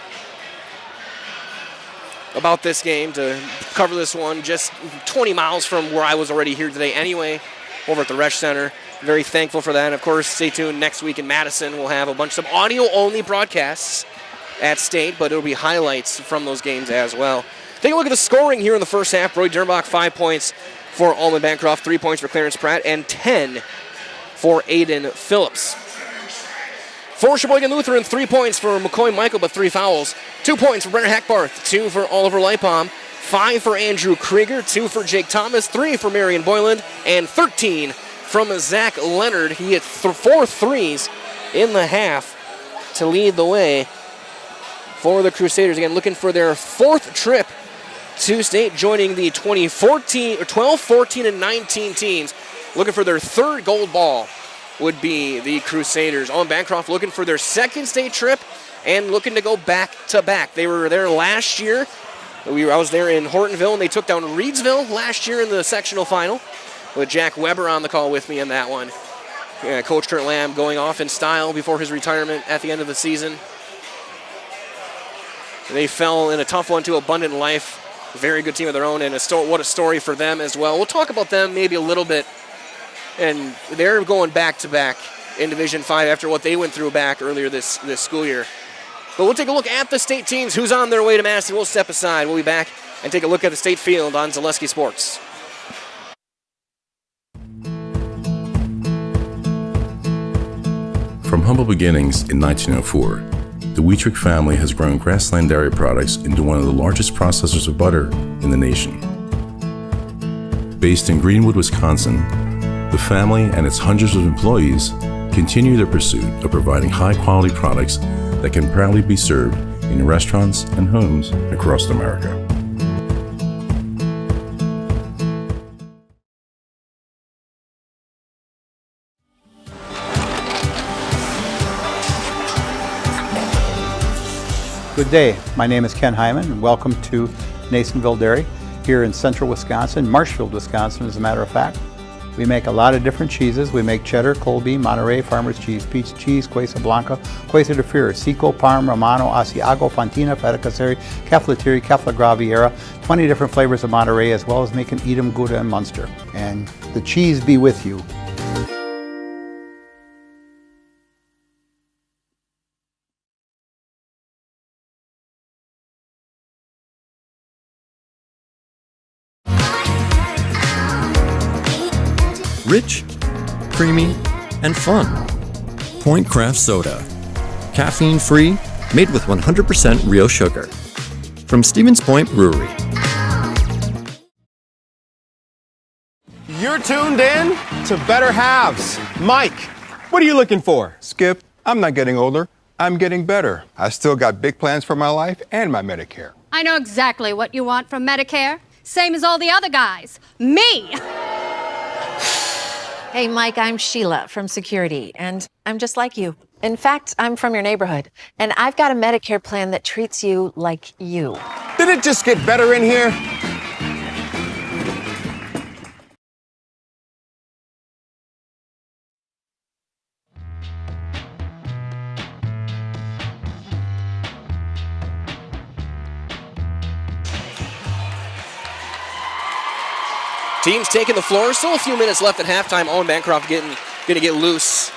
about this game to cover this one just 20 miles from where I was already here today anyway, over at the Resch Center. Very thankful for that. And of course, stay tuned next week in Madison. We'll have a bunch of audio-only broadcasts at State, but it'll be highlights from those games as well. Take a look at the scoring here in the first half. Roy Dernbach, 5 points for Almond-Bancroft, 3 points for Clarence Pratt, and 10 for Aiden Phillips. For Sheboygan Lutheran, 3 points for McCoy Michael, but 3 fouls. 2 points for Brenner Hackbarth, 2 for Oliver Leipom, 5 for Andrew Krieger, 2 for Jake Thomas, 3 for Marion Boyland, and 13 from Zach Leonard. He hit 4 threes in the half to lead the way for the Crusaders. Again, looking for their 4th trip to State, joining the 12, 14, and 19 teams. Looking for their 3rd gold ball would be the Crusaders. Almond-Bancroft looking for their 2nd state trip and looking to go back-to-back. They were there last year. I was there in Hortonville, and they took down Reedsville last year in the sectional final with Jack Weber on the call with me in that one. Coach Kurt Lamb going off in style before his retirement at the end of the season. They fell in a tough one to Abundant Life. Very good team of their own, and what a story for them as well. We'll talk about them maybe a little bit. And they're going back-to-back in Division 5 after what they went through back earlier this school year. But we'll take a look at the state teams, who's on their way to Madison. We'll step aside. We'll be back and take a look at the state field on Zaleski Sports. From humble beginnings in 1904, the Wheatrick family has grown Grassland Dairy Products into one of the largest processors of butter in the nation. Based in Greenwood, Wisconsin, the family and its hundreds of employees continue their pursuit of providing high-quality products that can proudly be served in restaurants and homes across America. Good day. My name is Ken Hyman, and welcome to Nasonville Dairy here in central Wisconsin, Marshfield, Wisconsin, as a matter of fact. We make a lot of different cheeses. We make cheddar, Colby, Monterey, Farmer's Cheese, Peach Cheese, Quesa Blanca, Quesa de Freer, Seco, Parm, Romano, Asiago, Fontina, Feta Caseri, Caflateri, Cafla Graviera, 20 different flavors of Monterey, as well as making Edam, Gouda, and Munster. And the cheese be with you. Rich, creamy, and fun. Point Craft Soda. Caffeine-free, made with 100% real sugar. From Stevens Point Brewery. You're tuned in to Better Halves. Mike, what are you looking for? Skip, I'm not getting older. I'm getting better. I still got big plans for my life and my Medicare. I know exactly what you want from Medicare. Same as all the other guys. Me! Hey, Mike, I'm Sheila from Security, and I'm just like you. In fact, I'm from your neighborhood, and I've got a Medicare plan that treats you like you. Did it just get better in here? Teams taking the floor. Still a few minutes left at halftime. Almond-Bancroft going to get loose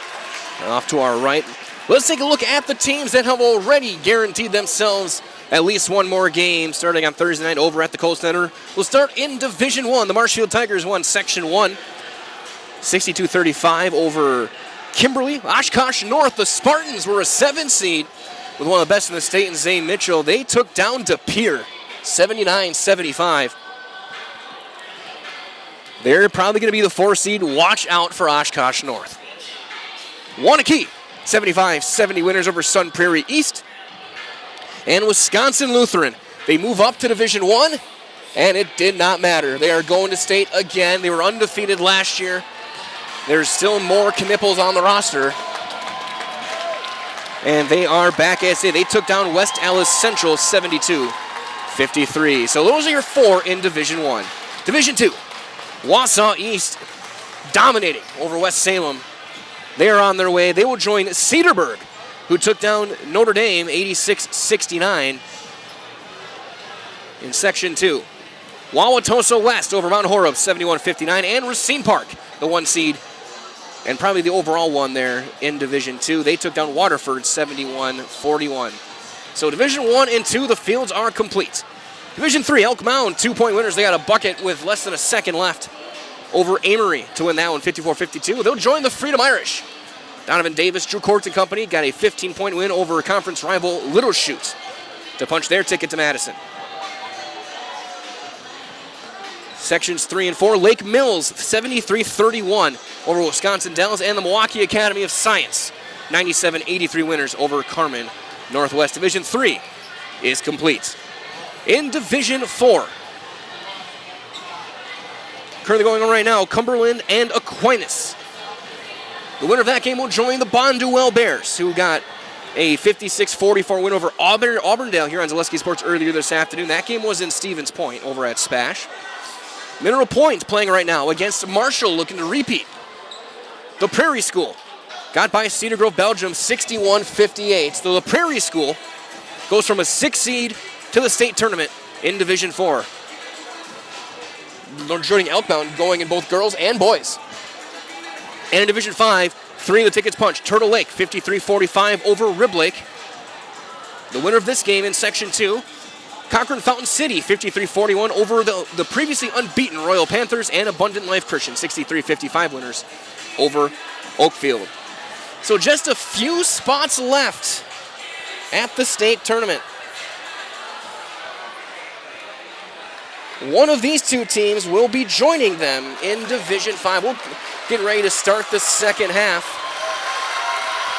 off to our right. Let's take a look at the teams that have already guaranteed themselves at least one more game starting on Thursday night over at the Kohl Center. We'll start in Division 1. The Marshfield Tigers won Section 1, 62-35 over Kimberly. Oshkosh North, the Spartans were a 7 seed with one of the best in the state in Zay Mitchell. They took down De Pere, 79-75. They're probably going to be the 4 seed. Watch out for Oshkosh North. Wanakee, 75-70 winners over Sun Prairie East. And Wisconsin Lutheran, they move up to Division 1, and it did not matter. They are going to state again. They were undefeated last year. There's still more Knipples on the roster. And they are back at state. They took down West Alice Central 72-53. So those are your 4 in Division 1. Division 2. Wausau East dominating over West Salem. They are on their way. They will join Cedarburg, who took down Notre Dame 86-69 in Section 2. Wauwatosa West over Mount Horeb 71-59, and Racine Park, the 1 seed, and probably the overall one there in Division 2. They took down Waterford 71-41. So Division 1 and 2, the fields are complete. Division 3, Elk Mound, 2-point winners. They got a bucket with less than a second left over Amory to win that one, 54-52. They'll join the Freedom Irish. Donovan Davis, Drew Court and company got a 15-point win over conference rival Little Chute to punch their ticket to Madison. Sections 3 and 4, Lake Mills, 73-31 over Wisconsin Dells, and the Milwaukee Academy of Science, 97-83 winners over Carmen Northwest. Division 3 is complete. In Division 4, currently going on right now, Cumberland and Aquinas. The winner of that game will join the Bonduel Bears, who got a 56-44 win over Auburndale here on Zaleski Sports earlier this afternoon. That game was in Stevens Point over at Spash. Mineral Point playing right now against Marshall, looking to repeat. The Prairie School got by Cedar Grove, Belgium, 61-58. So the Prairie School goes from a 6 seed to the state tournament in Division 4. Joining Elk Mound, going in both girls and boys. And in Division 5, 3 of the tickets punched. Turtle Lake, 53-45 over Rib Lake. The winner of this game in Section 2, Cochrane Fountain City, 53-41 over the previously unbeaten Royal Panthers, and Abundant Life Christian, 63-55 winners over Oakfield. So just a few spots left at the state tournament. One of these 2 teams will be joining them in Division 5. We'll get ready to start the second half.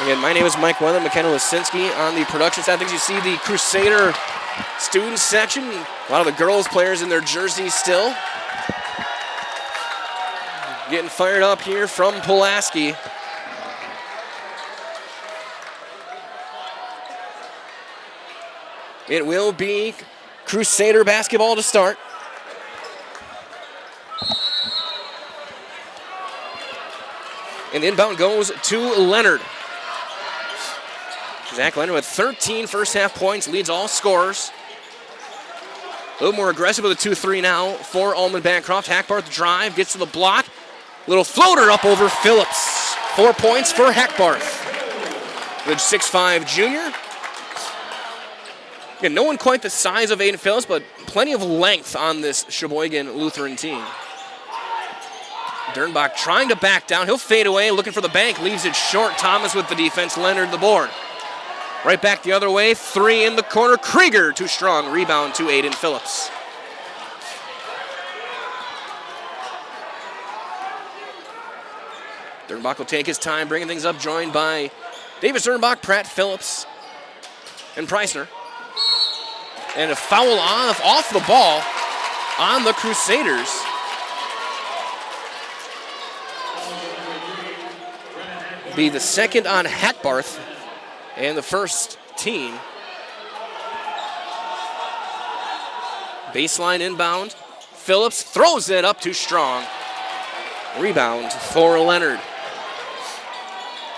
Again, my name is Mike Weather, McKenna Lisinski on the production side. I think you see the Crusader student section. A lot of the girls players in their jerseys still. Getting fired up here from Pulaski. It will be Crusader basketball to start. And the inbound goes to Leonard. Zach Leonard with 13 first half points, leads all scorers. A little more aggressive with a 2-3 now for Almond-Bancroft. Hackbarth drive, gets to the block. Little floater up over Phillips. 4 points for Hackbarth. The 6'5 junior. Again, no one quite the size of Aiden Phillips, but plenty of length on this Sheboygan Lutheran team. Dernbach trying to back down. He'll fade away, looking for the bank. Leaves it short. Thomas with the defense. Leonard the board. Right back the other way. 3 in the corner. Krieger too strong. Rebound to Aiden Phillips. Dernbach will take his time, bringing things up, joined by Davis Dernbach, Pratt, Phillips, and Preissner. And a foul off the ball on the Crusaders. Be the second on Hackbarth and the first team. Baseline inbound. Phillips throws it up too strong. Rebound for Leonard.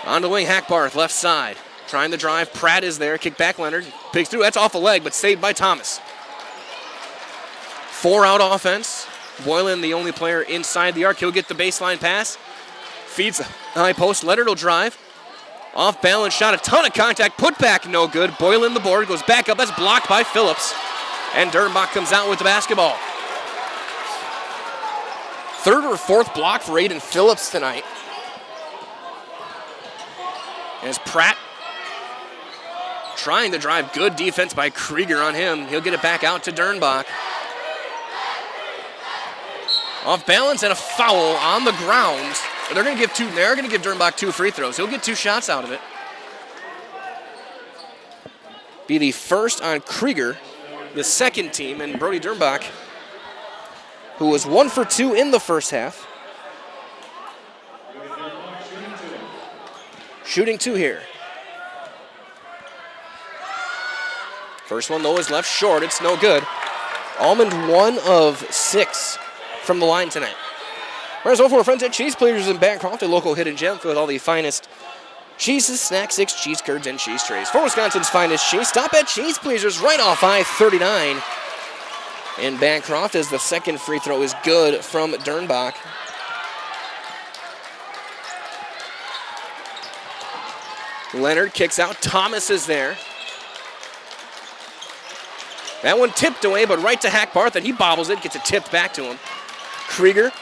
On the wing, Hackbarth, left side. Trying to drive. Pratt is there. Kick back Leonard. Pigs through. That's off the leg, but saved by Thomas. 4-out offense. Boylan, the only player inside the arc. He'll get the baseline pass. Feeds the high post. Leonard will drive. Off balance shot. A ton of contact. Put back, no good. Boylan the board. Goes back up. That's blocked by Phillips. And Dernbach comes out with the basketball. Third or fourth block for Aiden Phillips tonight. As Pratt trying to drive. Good defense by Krieger on him. He'll get it back out to Dernbach. Off balance and a foul on the ground. They're going to give Dernbach 2 free throws. He'll get 2 shots out of it. Be the first on Krieger, the second team, and Brody Dernbach, who was 1 for 2 in the first half. Shooting 2 here. First one, though, is left short. It's no good. Almond 1 of 6 from the line tonight. Whereas over our friends at Cheese Pleasers in Bancroft, a local hidden gem filled with all the finest cheeses, snack sticks, cheese curds, and cheese trays. For Wisconsin's finest cheese, stop at Cheese Pleasers right off I-39 in Bancroft, as the second free throw is good from Dernbach. Leonard kicks out. Thomas is there. That one tipped away, but right to Hackbarth, and he bobbles it, gets it tipped back to him. Krieger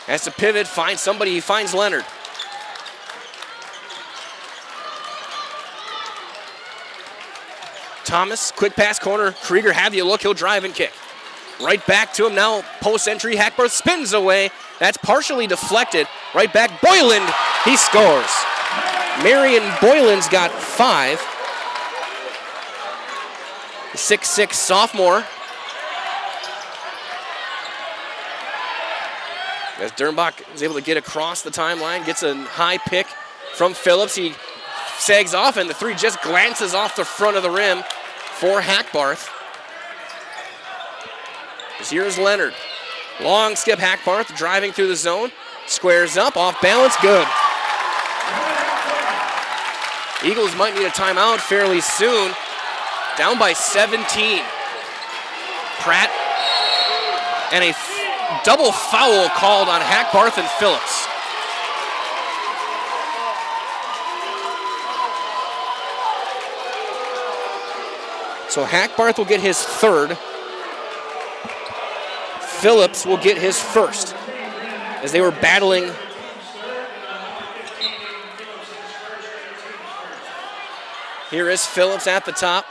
has to pivot, find somebody. He finds Leonard. Thomas, quick pass corner. Krieger, have you look. He'll drive and kick. Right back to him now. Post entry. Hackbarth spins away. That's partially deflected. Right back. Boylan, he scores. Marion Boylan's got 5. The 6'6" sophomore. As Dernbach is able to get across the timeline, gets a high pick from Phillips. He sags off, and the 3 just glances off the front of the rim for Hackbarth. Here's Leonard. Long skip. Hackbarth driving through the zone. Squares up, off balance, good. Eagles might need a timeout fairly soon. Down by 17. Pratt, and a double foul called on Hackbarth and Phillips. So Hackbarth will get his 3rd. Phillips will get his 1st, as they were battling. Here is Phillips at the top.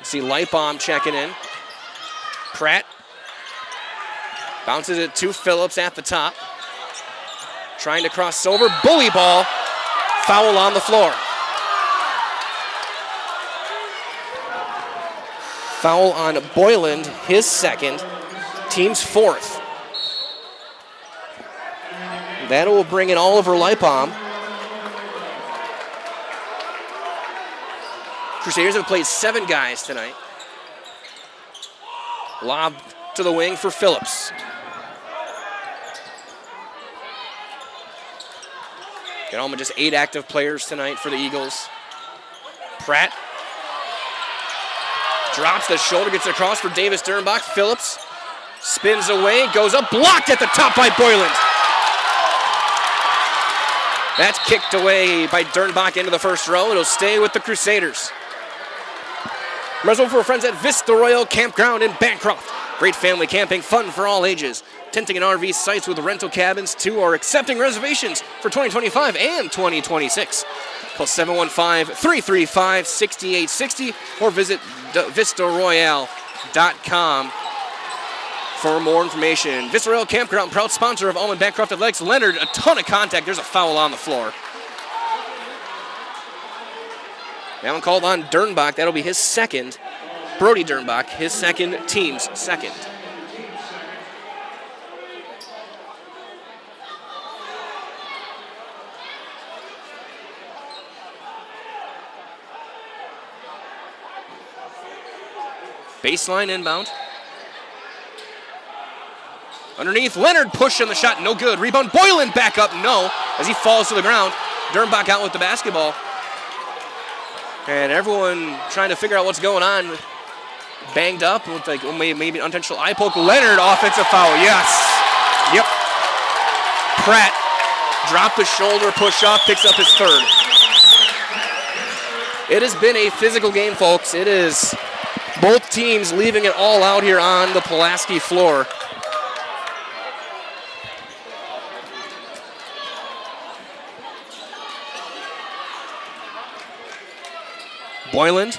See Lightbaum checking in. Pratt bounces it to Phillips at the top. Trying to cross over. Bully ball. Foul on the floor. Foul on Boylan, his 2nd. Team's 4th. That will bring in Oliver Lightbaum. Crusaders have played 7 guys tonight. Lob to the wing for Phillips. Got almost just 8 active players tonight for the Eagles. Pratt drops the shoulder, gets it across for Davis Dernbach. Phillips spins away, goes up, blocked at the top by Boylan. That's kicked away by Dernbach into the first row. It'll stay with the Crusaders. Reserved for friends at Vista Royal Campground in Bancroft. Great family camping, fun for all ages. Tenting and RV sites with rental cabins too, or accepting reservations for 2025 and 2026. Call 715-335-6860 or visit vistaroyale.com For more information, Visceral Campground, proud sponsor of Almond-Bancroft Athletics. Leonard, a ton of contact. There's a foul on the floor. That one called on Dernbach. That'll be his second. Brody Dernbach, his second, team's second. Baseline inbound. Underneath, Leonard pushed on the shot, no good. Rebound, Boylan back up, no, as he falls to the ground. Dernbach out with the basketball. And everyone trying to figure out what's going on. Banged up with like maybe an unintentional eye poke. Leonard, offensive foul, yes. Yep. Pratt dropped the shoulder, push off, picks up his third. It has been a physical game, folks. It is both teams leaving it all out here on the Pulaski floor. Boyland,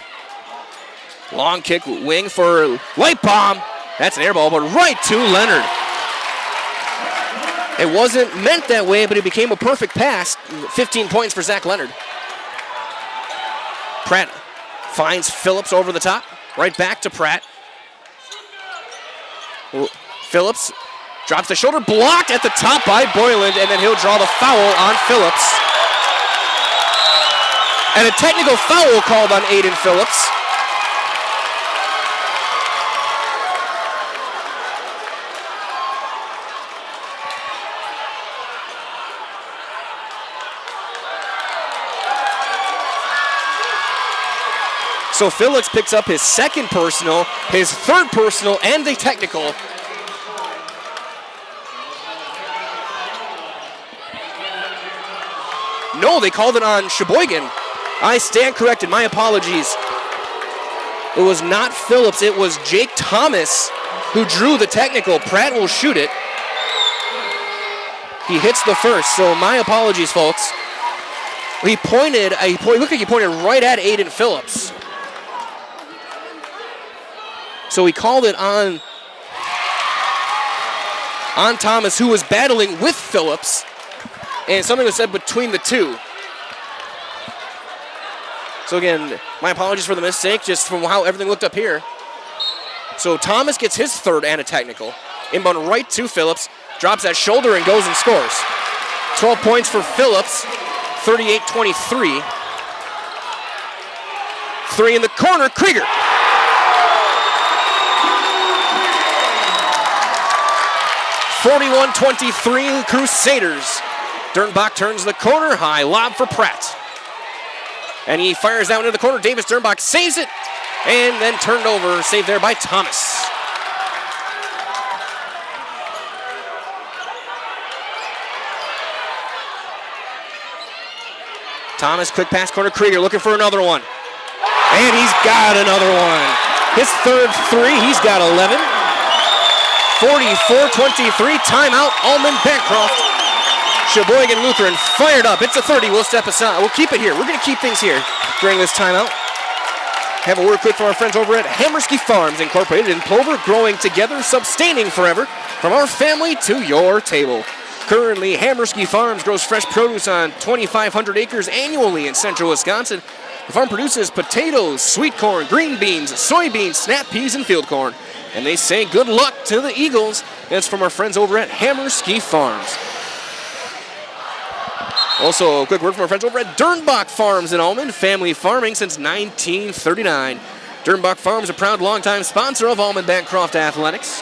long kick, wing for light bomb. That's an air ball, but right to Leonard. It wasn't meant that way, but it became a perfect pass. 15 points for Zach Leonard. Pratt finds Phillips over the top. Right back to Pratt. Phillips drops the shoulder, blocked at the top by Boyland, and then he'll draw the foul on Phillips. And a technical foul called on Aiden Phillips. So Phillips picks up his second personal, his third personal, and a technical. No, they called it on Sheboygan. I stand corrected, my apologies. It was not Phillips, it was Jake Thomas who drew the technical. Pratt will shoot it. He hits the first, so my apologies, folks. He pointed, it looked like he pointed right at Aiden Phillips. So he called it on Thomas, who was battling with Phillips, and something was said between the two. So again, my apologies for the mistake, just from how everything looked up here. So Thomas gets his third and a technical. Inbound right to Phillips, drops that shoulder and goes and scores. 12 points for Phillips, 38-23. Three in the corner, Krieger. (41-23) Crusaders. Dernbach turns the corner, high lob for Pratt. And he fires that one into the corner. Davis Dernbach saves it, and then turned over, saved there by Thomas. Thomas, quick pass, corner, Krieger looking for another one. And he's got another one. His third three, he's got 11. 44-23, timeout, Almond-Bancroft. Sheboygan Lutheran fired up. It's a 30. We'll step aside. We'll keep it here. We're going to keep things here during this timeout. Have a word quick from our friends over at Hammerski Farms Incorporated in Plover, growing together, sustaining forever, from our family to your table. Currently, Hammerski Farms grows fresh produce on 2,500 acres annually in central Wisconsin. The farm produces potatoes, sweet corn, green beans, soybeans, snap peas, and field corn. And they say good luck to the Eagles. That's from our friends over at Hammerski Farms. Also, a quick word from our friends over at Dernbach Farms in Almond, family farming since 1939. Dernbach Farms, a proud longtime sponsor of Almond-Bancroft Athletics.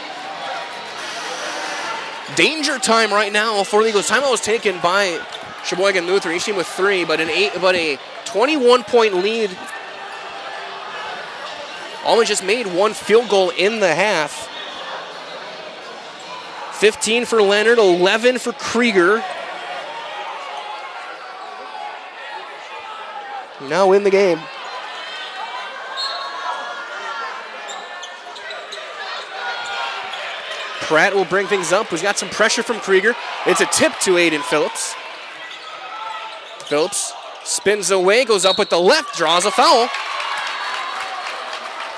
Danger time right now for the Eagles. Timeout was taken by Sheboygan Lutheran, each team with three, but a 21-point lead. Almond just made one field goal in the half. 15 for Leonard, 11 for Krieger. Now in the game. Pratt will bring things up. He's got some pressure from Krieger. It's a tip to Aiden Phillips. Phillips spins away, goes up with the left, draws a foul.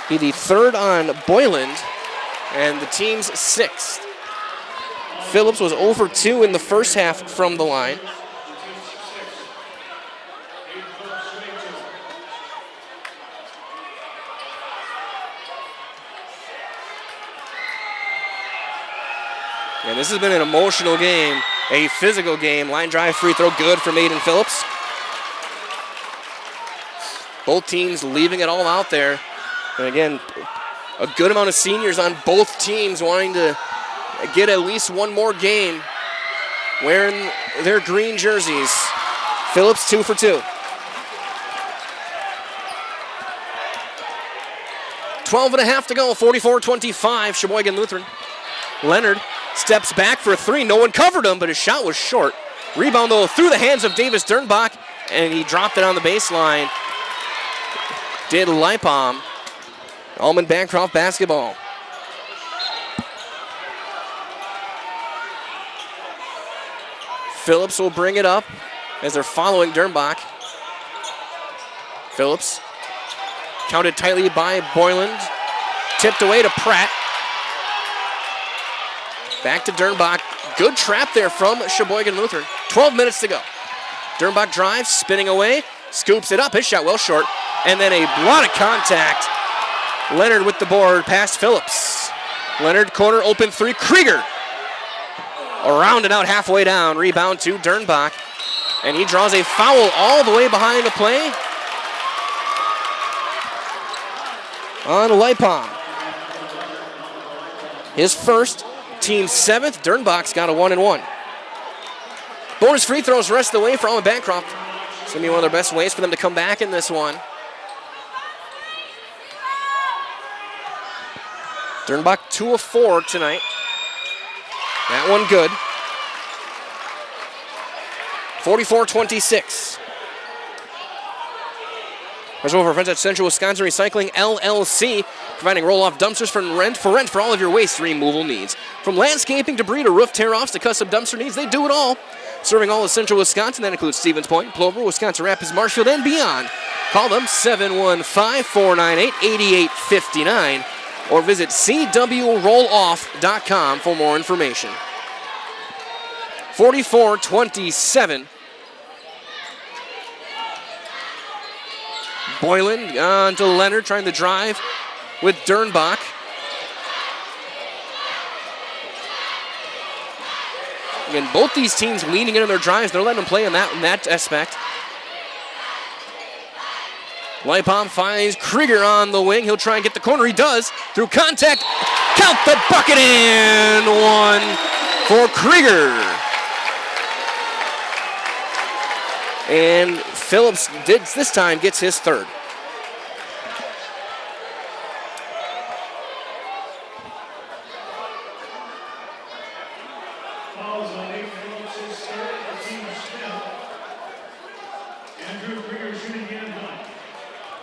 Be the third on Boyland. and the team's 6th. Phillips was 0 for 2 in the first half from the line. And this has been an emotional game, a physical game. Line drive, free throw, good from Aiden Phillips. Both teams leaving it all out there. And again, a good amount of seniors on both teams wanting to get at least one more game wearing their green jerseys. Phillips 2 for 2. 12 and a half to go, 44-25, Sheboygan Lutheran. Leonard steps back for a 3. No one covered him, but his shot was short. Rebound, though, through the hands of Davis Dernbach, and he dropped it on the baseline. Did Lipom. Almond-Bancroft basketball. Phillips will bring it up as they're following Dernbach. Phillips counted tightly by Boyland. Tipped away to Pratt. Back to Dernbach. Good trap there from Sheboygan Lutheran. 12 minutes to go. Dernbach drives, spinning away, scoops it up. His shot well short. And then a lot of contact. Leonard with the board past Phillips. Leonard corner open 3. Krieger around and out halfway down. Rebound to Dernbach. And he draws a foul all the way behind the play on Lipom. His first, team 7th. Dernbach's got a 1-and-1. Bonus free throws the rest of the way for Almond-Bancroft. It's going to be one of their best ways for them to come back in this one. Dernbach 2 of 4 tonight. That one good. 44-26. There's over friends at Central Wisconsin Recycling LLC, providing roll-off dumpsters for rent for all of your waste removal needs. From landscaping, debris to roof tear-offs to custom dumpster needs, they do it all. Serving all of Central Wisconsin, that includes Stevens Point, Plover, Wisconsin Rapids, Marshfield, and beyond. Call them 715-498-8859 or visit cwrolloff.com for more information. 44-27. Boylan on to Leonard, trying to drive with Dernbach. Again, both these teams leaning into their drives. They're letting them play in that aspect. Lipom finds Krieger on the wing. He'll try and get the corner. He does. Through contact. Count the bucket in. 1 for Krieger. And Phillips this time gets his 3rd. Fouls on Nate Phillips, his 3rd, the team's 10th. Andrew Krieger shooting the end line.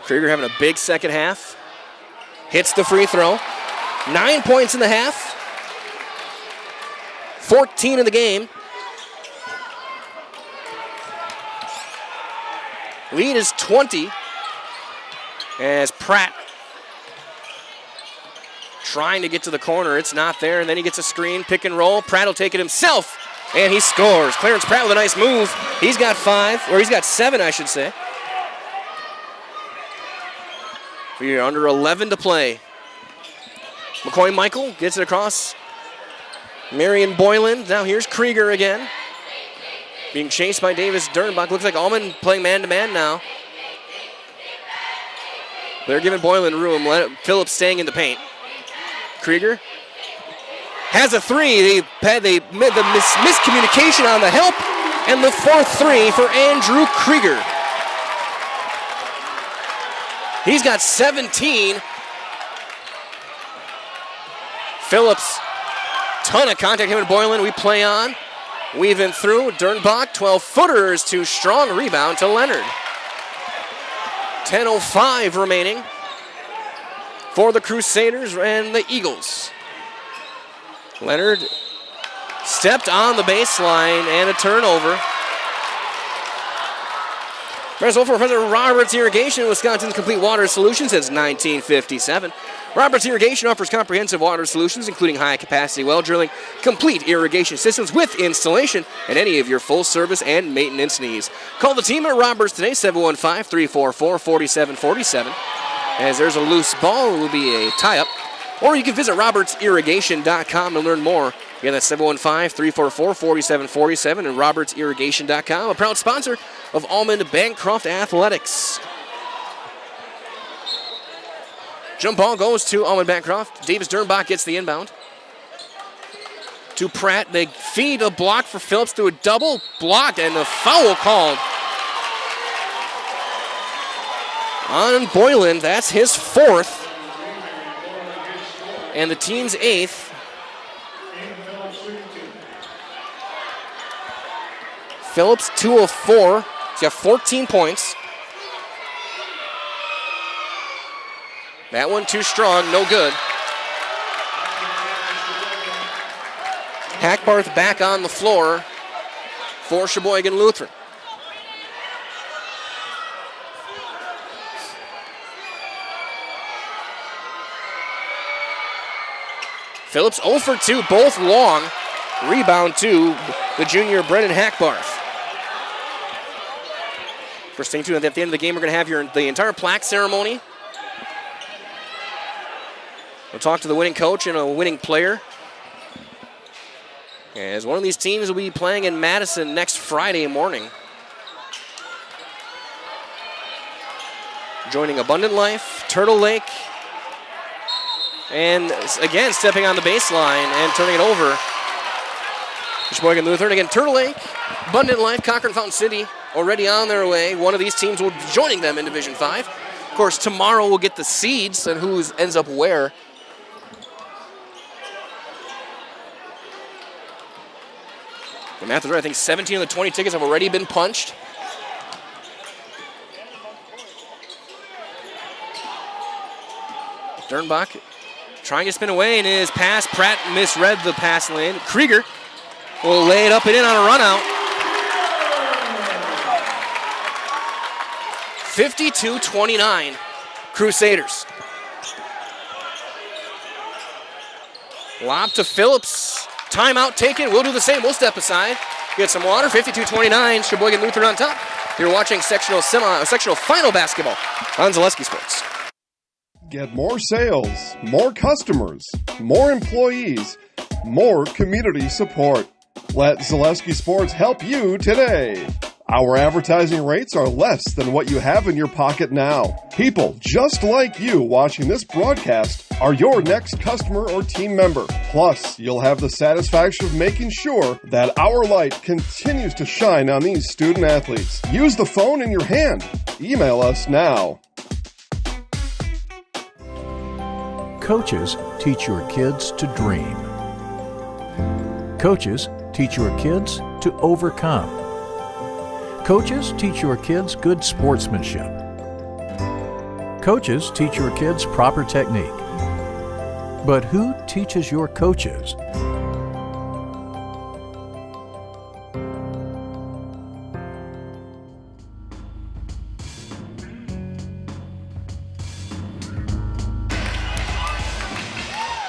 Krieger having a big second half. Hits the free throw. 9 points in the half. 14 in the game. Lead is 20 as Pratt trying to get to the corner. It's not there, and then he gets a screen, pick and roll. Pratt will take it himself, and he scores. Clarence Pratt with a nice move. He's got 7, I should say. We are under 11 to play. McCoy Michael gets it across. Marion Boylan. Now here's Krieger again. Being chased by Davis Dernbach. Looks like Almond playing man-to-man now. They're giving Boylan room. Phillips staying in the paint. Krieger has a 3. They had the miscommunication on the help. And the 4th 3 for Andrew Krieger. He's got 17. Phillips, ton of contact. Him and Boylan, we play on. Weaving through. Dernbach, 12-footer is too strong. Rebound to Leonard. 10:05 remaining for the Crusaders and the Eagles. Leonard stepped on the baseline and a turnover. Result for President Roberts Irrigation, Wisconsin's complete water solution since 1957. Roberts Irrigation offers comprehensive water solutions, including high-capacity well drilling, complete irrigation systems with installation, and any of your full-service and maintenance needs. Call the team at Roberts today, 715-344-4747. As there's a loose ball, it will be a tie-up. Or you can visit robertsinrigation.com and learn more. Again, that's 715-344-4747 and robertsinrigation.com, a proud sponsor of Almond-Bancroft Athletics. Jump ball goes to Almond-Bancroft. Davis Dernbach gets the inbound. To Pratt. They feed a block for Phillips through a double block, and a foul called on Boylan. That's his 4th. And the team's 8th. Phillips, 2 of 4. He's got 14 points. That one too strong, no good. Hackbarth back on the floor for Sheboygan Lutheran. Phillips 0 for 2, both long. Rebound to the junior Brennan Hackbarth. First thing, too, at the end of the game, we're going to have the entire plaque ceremony. We'll talk to the winning coach and a winning player. As one of these teams will be playing in Madison next Friday morning. Joining Abundant Life, Turtle Lake, and again stepping on the baseline and turning it over. Sheboygan Lutheran, again Turtle Lake, Abundant Life, Cochran Fountain City already on their way. One of these teams will be joining them in Division 5. Of course, tomorrow we'll get the seeds and who ends up where. The math is right. I think 17 of the 20 tickets have already been punched. Dernbach trying to spin away, and his pass, Pratt misread the pass lane. Krieger will lay it up and in on a run out. 52-29, Crusaders. Lob to Phillips. Timeout taken. We'll do the same. We'll step aside. Get some water. 52-29. Sheboygan Lutheran on top. You're watching sectional final basketball on Zaleski Sports. Get more sales, more customers, more employees, more community support. Let Zaleski Sports help you today. Our advertising rates are less than what you have in your pocket now. People just like you watching this broadcast are your next customer or team member. Plus, you'll have the satisfaction of making sure that our light continues to shine on these student athletes. Use the phone in your hand. Email us now. Coaches teach your kids to dream. Coaches teach your kids to overcome. Coaches teach your kids good sportsmanship. Coaches teach your kids proper technique. But who teaches your coaches?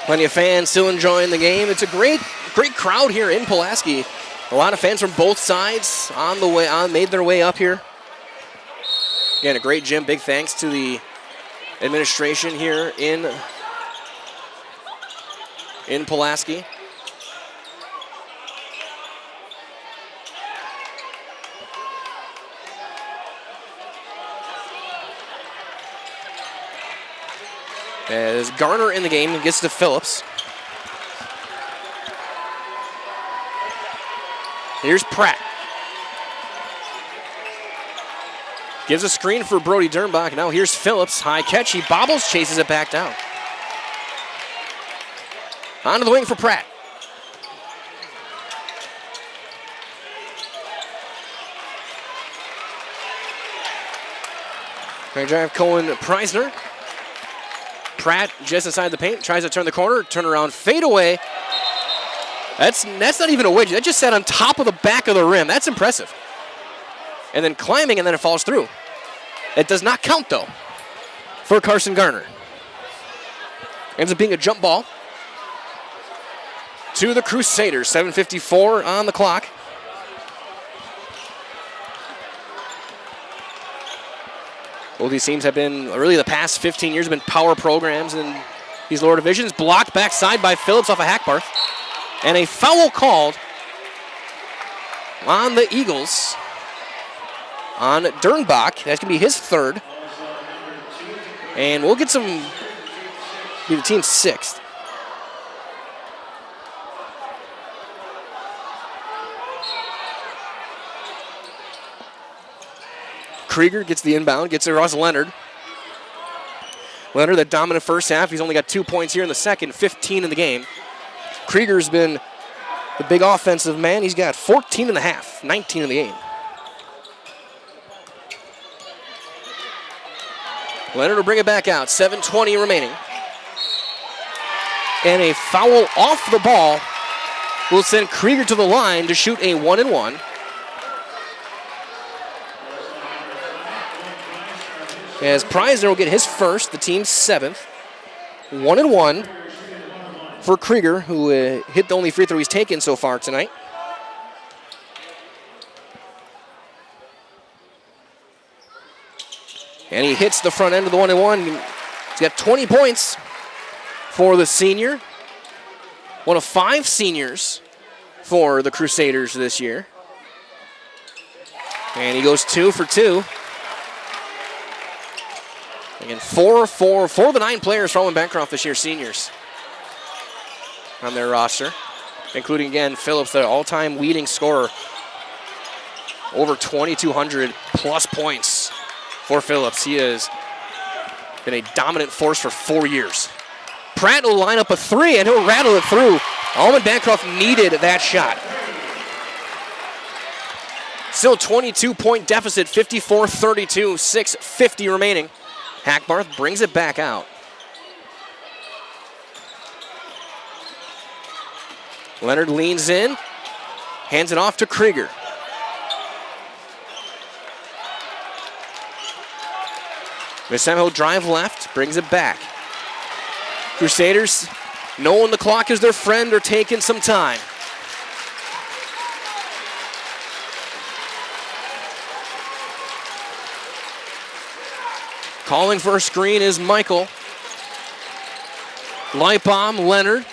Plenty of fans still enjoying the game. It's a great crowd here in Pulaski. A lot of fans from both sides made their way up here. Again, a great gym. Big thanks to the administration here in Pulaski. As Garner in the game gets to Phillips. Here's Pratt. Gives a screen for Brody Dernbach. Now here's Phillips. High catch. He bobbles, chases it back down. Onto the wing for Pratt. Great drive, Cohen Preisner. Pratt just inside the paint, tries to turn the corner, turn around, fade away. That's not even a wedge. That just sat on top of the back of the rim. That's impressive. And then climbing, and then it falls through. It does not count, though, for Carson Garner. Ends up being a jump ball to the Crusaders. 7:54 on the clock. Both these teams have been, really the past 15 years, have been power programs in these lower divisions. Blocked backside by Phillips off of Hackbarth. And a foul called on the Eagles on Dernbach. That's going to be his third. And we'll get be the team's sixth. Krieger gets the inbound, gets it across Leonard. Leonard, that dominant first half. He's only got 2 points here in the second, 15 in the game. Krieger's been the big offensive man. He's got 14 and a half, 19 in the game. Leonard will bring it back out, 7:20 remaining. And a foul off the ball will send Krieger to the line to shoot a 1-and-1. As Preisner will get his first, the team's seventh. 1-and-1 for Krieger, who hit the only free throw he's taken so far tonight. And he hits the front end of the 1-and-1. He's got 20 points for the senior. One of 5 seniors for the Crusaders this year. And he goes 2 for 2. Again, 4 of the 9 players from Almond-Bancroft this year, seniors on their roster, including, again, Phillips, the all-time leading scorer. Over 2,200 plus points for Phillips. He has been a dominant force for 4 years. Pratt will line up a 3, and he'll rattle it through. Almond-Bancroft needed that shot. Still 22-point deficit, 54-32, 6:50 remaining. Hackbarth brings it back out. Leonard leans in, hands it off to Krieger. This time he'll drive left, brings it back. Crusaders, knowing the clock is their friend, are taking some time. Calling for a screen is Michael. Light bomb, Leonard.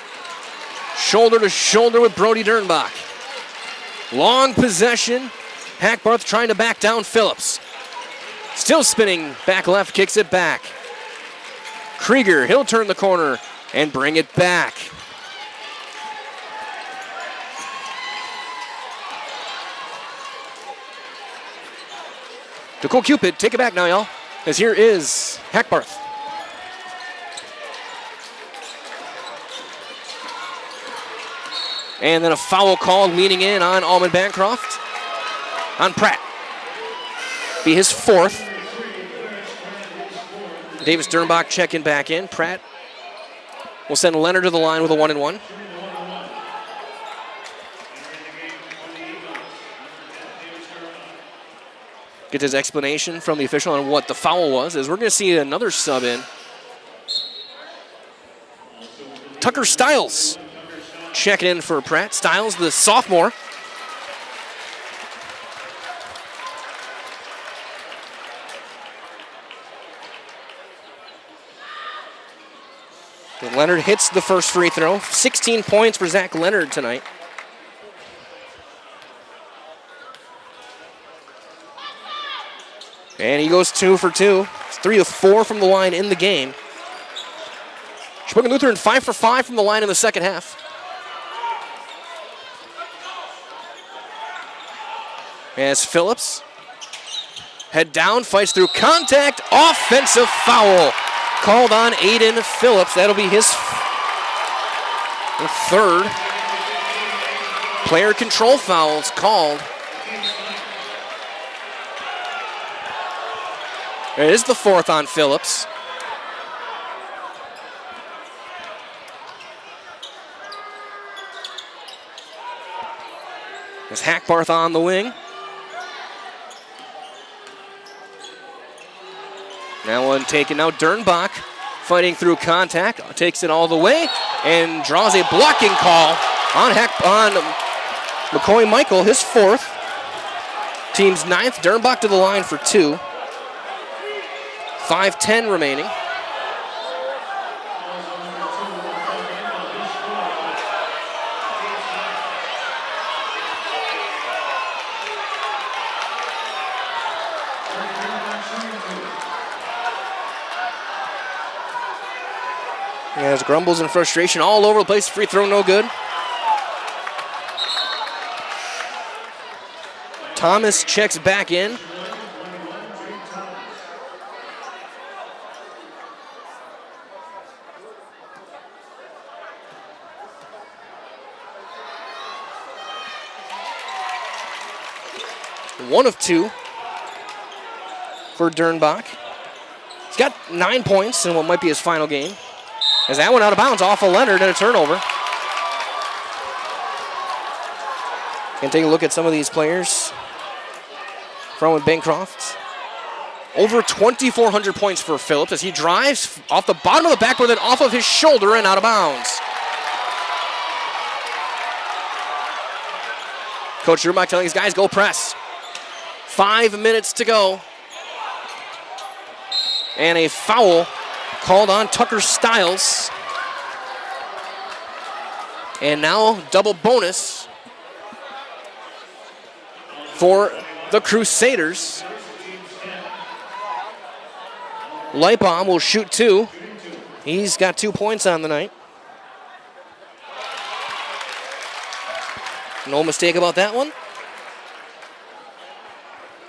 Shoulder to shoulder with Brody Dernbach. Long possession. Hackbarth trying to back down Phillips. Still spinning back left, kicks it back. Krieger, he'll turn the corner and bring it back. To Cole Cupid, take it back now, y'all. As here is Hackbarth. And then a foul call leaning in on Almond-Bancroft. On Pratt. Be his 4th. Davis Dernbach checking back in. Pratt will send Leonard to the line with a 1-and-1. Get his explanation from the official on what the foul was, as we're going to see another sub in. Tucker Stiles checking in for Pratt. Stiles, the sophomore. And Leonard hits the first free throw. 16 points for Zach Leonard tonight. And he goes 2 for 2. It's 3 of 4 from the line in the game. Sheboygan Lutheran 5 for 5 from the line in the second half. As Phillips, head down, fights through contact, offensive foul called on Aiden Phillips. That'll be his 3rd. Player control fouls called. It is the 4th on Phillips. There's Hackbarth on the wing. Now one taken. Now Dernbach fighting through contact, takes it all the way, and draws a blocking call on McCoy Michael, his 4th. Team's 9th. Dernbach to the line for 2. 5:10 remaining. There's grumbles and frustration all over the place. Free throw no good. Thomas checks back in. One of 2 for Dernbach. He's got 9 points in what might be his final game. As that went out of bounds off of Leonard and a turnover. And take a look at some of these players from Bancroft. Over 2,400 points for Phillips as he drives off the bottom of the backboard, then off of his shoulder and out of bounds. Coach Rumack telling his guys, go press. 5 minutes to go. And a foul called on Tucker Stiles. And now double bonus for the Crusaders. Lightbaum will shoot 2. He's got 2 points on the night. No mistake about that one.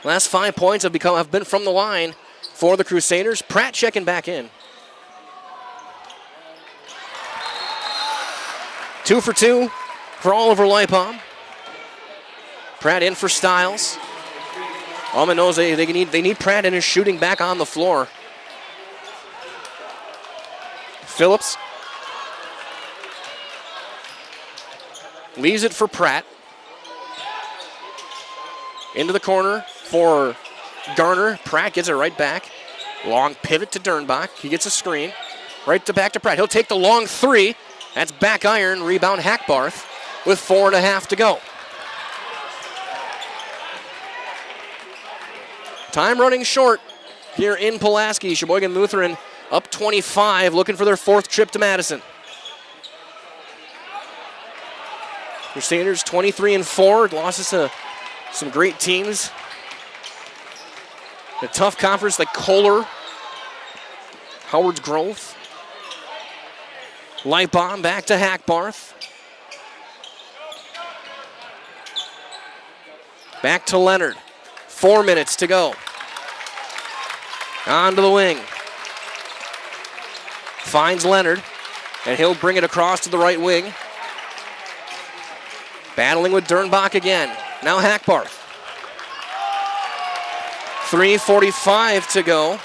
Last 5 points have been from the line for the Crusaders. Pratt checking back in. 2 for 2 for Oliver Lightbaum. Pratt in for Stiles. Almond knows they need Pratt and his shooting back on the floor. Phillips leaves it for Pratt. Into the corner for Garner. Pratt gets it right back. Long pivot to Dernbach. He gets a screen. Back to Pratt. He'll take the long 3. That's back iron. Rebound Hackbarth with 4.5 to go. Time running short here in Pulaski. Sheboygan Lutheran up 25, looking for their 4th trip to Madison. Crusaders 23-4, losses to some great teams. A tough conference like Kohler, Howard's Grove. Lightbaum back to Hackbarth. Back to Leonard. 4 minutes to go. On to the wing. Finds Leonard, and he'll bring it across to the right wing. Battling with Dernbach again. Now Hackbarth. 3:45 to go.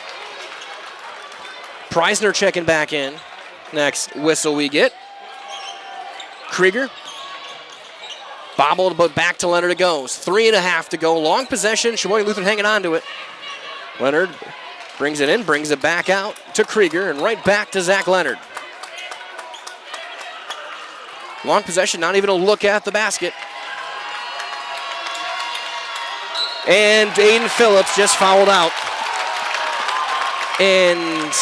Preisner checking back in. Next whistle we get. Krieger. Bobbled, but back to Leonard it goes. 3.5 to go. Long possession. Sheboygan Lutheran hanging on to it. Leonard brings it in, brings it back out to Krieger, and right back to Zach Leonard. Long possession, not even a look at the basket. And Aiden Phillips just fouled out. And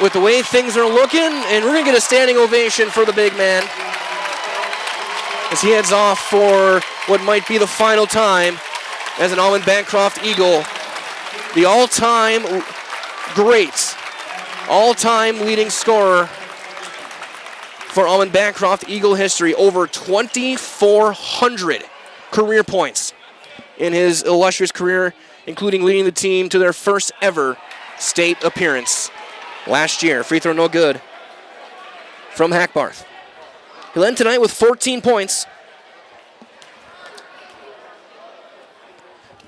with the way things are looking, and we're going to get a standing ovation for the big man as he heads off for what might be the final time as an Almond-Bancroft Eagle. The all-time great, all-time leading scorer for Almond-Bancroft Eagle history. Over 2,400 career points in his illustrious career, including leading the team to their first ever state appearance last year. Free throw no good from Hackbarth. He'll end tonight with 14 points.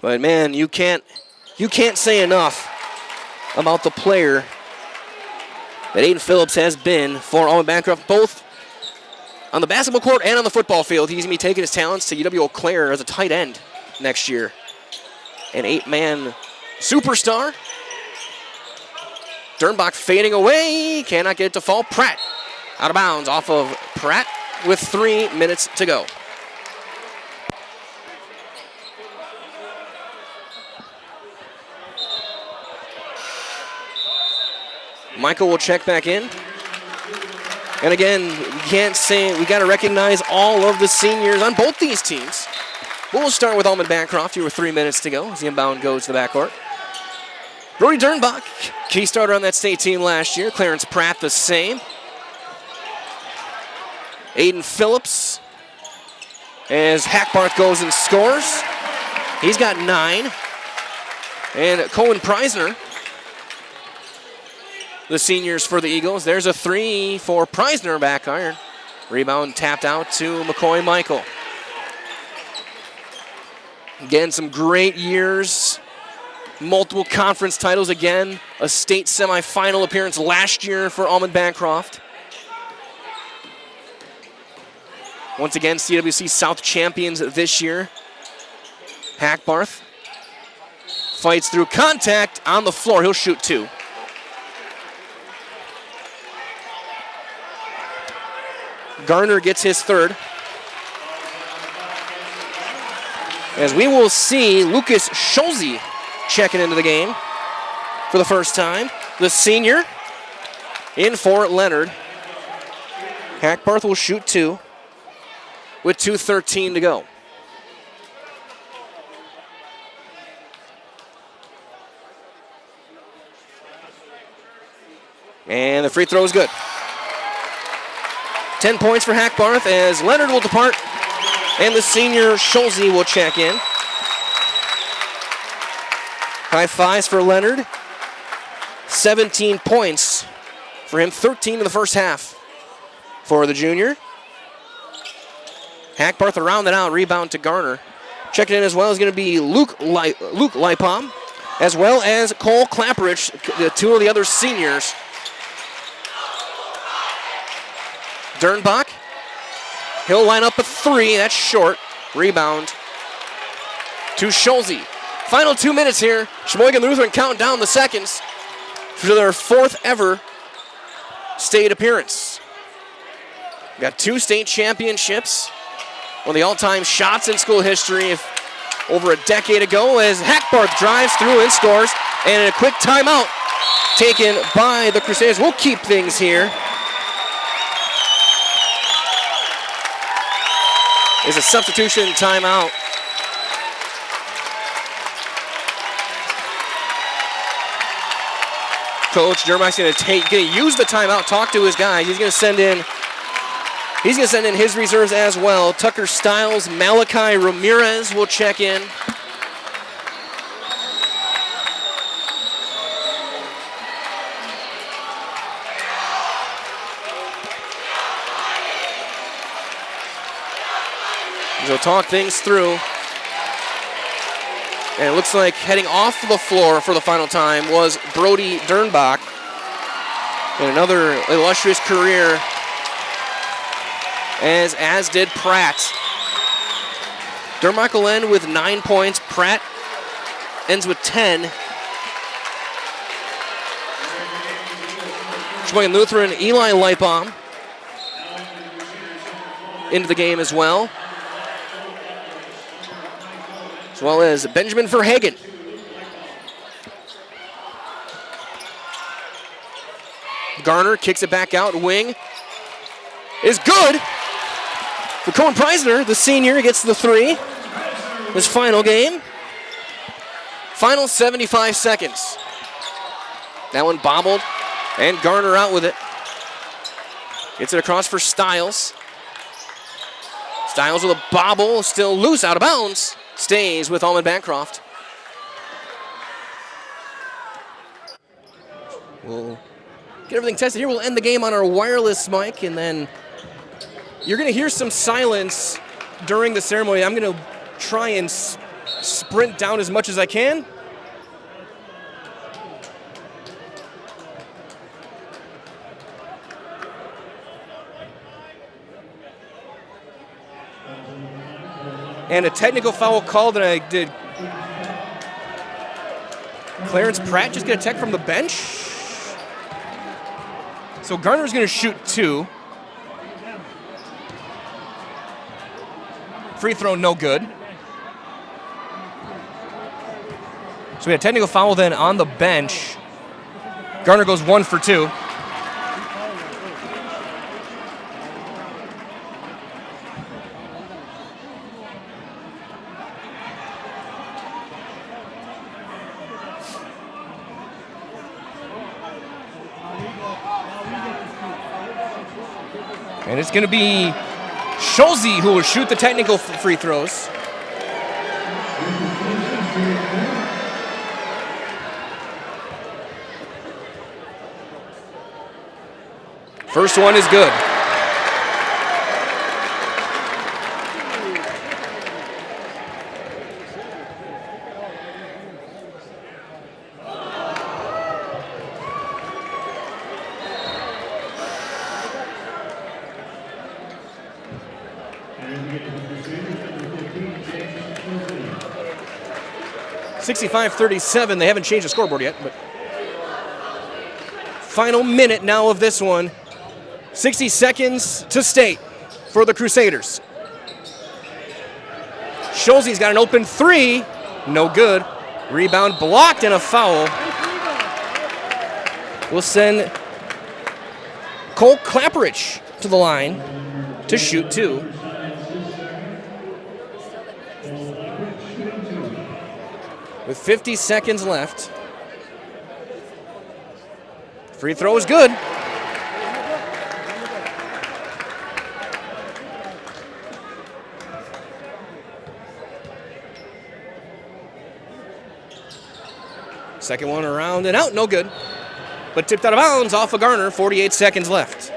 But man, you can't say enough about the player that Aiden Phillips has been for Almond-Bancroft, both on the basketball court and on the football field. He's going to be taking his talents to UW Eau Claire as a tight end next year. An 8-man superstar. Dernbach fading away. Cannot get it to fall. Pratt out of bounds off of Pratt with 3 minutes to go. Michael will check back in. And again, we can't say, we got to recognize all of the seniors on both these teams. But we'll start with Almond-Bancroft here with 3 minutes to go as the inbound goes to the backcourt. Brody Dernbach, key starter on that state team last year. Clarence Pratt the same. Aiden Phillips as Hackbarth goes and scores. He's got 9. And Cohen Preisner, the seniors for the Eagles. There's a 3 for Preisner, back iron. Rebound tapped out to McCoy Michael. Again, some great years. Multiple conference titles again. A state semifinal appearance last year for Almond-Bancroft. Once again, CWC South champions this year. Hackbarth fights through contact on the floor. He'll shoot 2. Garner gets his 3rd. As we will see Lucas Schulze checking into the game for the first time. The senior in for Leonard. Hackbarth will shoot 2 with 2:13 to go. And the free throw is good. 10 points for Hackbarth as Leonard will depart and the senior Schulze will check in. High fives for Leonard. 17 points for him, 13 in the first half for the junior. Hackbarth around it out, rebound to Garner. Checking in as well is going to be Luke Lipom, as well as Cole Clapperich, the 2 of the other seniors. Dernbach, he'll line up a 3, that's short. Rebound to Schulze. Final 2 minutes here. Sheboygan Lutheran counting down the seconds for their 4th ever state appearance. We got 2 state championships. One of the all-time shots in school history over a decade ago as Hackbarth drives through and scores. And a quick timeout taken by the Crusaders. We'll keep things here. Is a substitution timeout. Coach Dernbach's going to use the timeout, talk to his guys. He's going to send in his reserves as well. Tucker Stiles, Malachi Ramirez will check in. He'll talk things through. And it looks like heading off the floor for the final time was Brody Dernbach. And another illustrious career, as did Pratt. Dernbach will end with 9 points. Pratt ends with 10. Sheboygan Lutheran, Eli Lipom into the game as well. As well as Benjamin Verhagen. Garner kicks it back out. Wing is good. For Cohen Preisner, the senior, gets the 3. His final game. Final 75 seconds. That one bobbled, and Garner out with it. Gets it across for Stiles. Stiles with a bobble, still loose, out of bounds. Stays with Almond-Bancroft. We'll get everything tested here. We'll end the game on our wireless mic, and then you're going to hear some silence during the ceremony. I'm going to try and sprint down as much as I can. And a technical foul call that I did. Clarence Pratt just get a tech from the bench. So Garner's going to shoot 2. Free throw, no good. So we had a technical foul then on the bench. Garner goes 1 for 2. And it's going to be Schulze who will shoot the technical free throws. First one is good. (65-37). They haven't changed the scoreboard yet, but final minute now of this one. 60 seconds to state for the Crusaders. Schulze's got an open 3. No good. Rebound blocked and a foul. We'll send Cole Clapperich to the line to shoot 2. With 50 seconds left. Free throw is good. Second one around and out, no good. But tipped out of bounds off of Garner, 48 seconds left.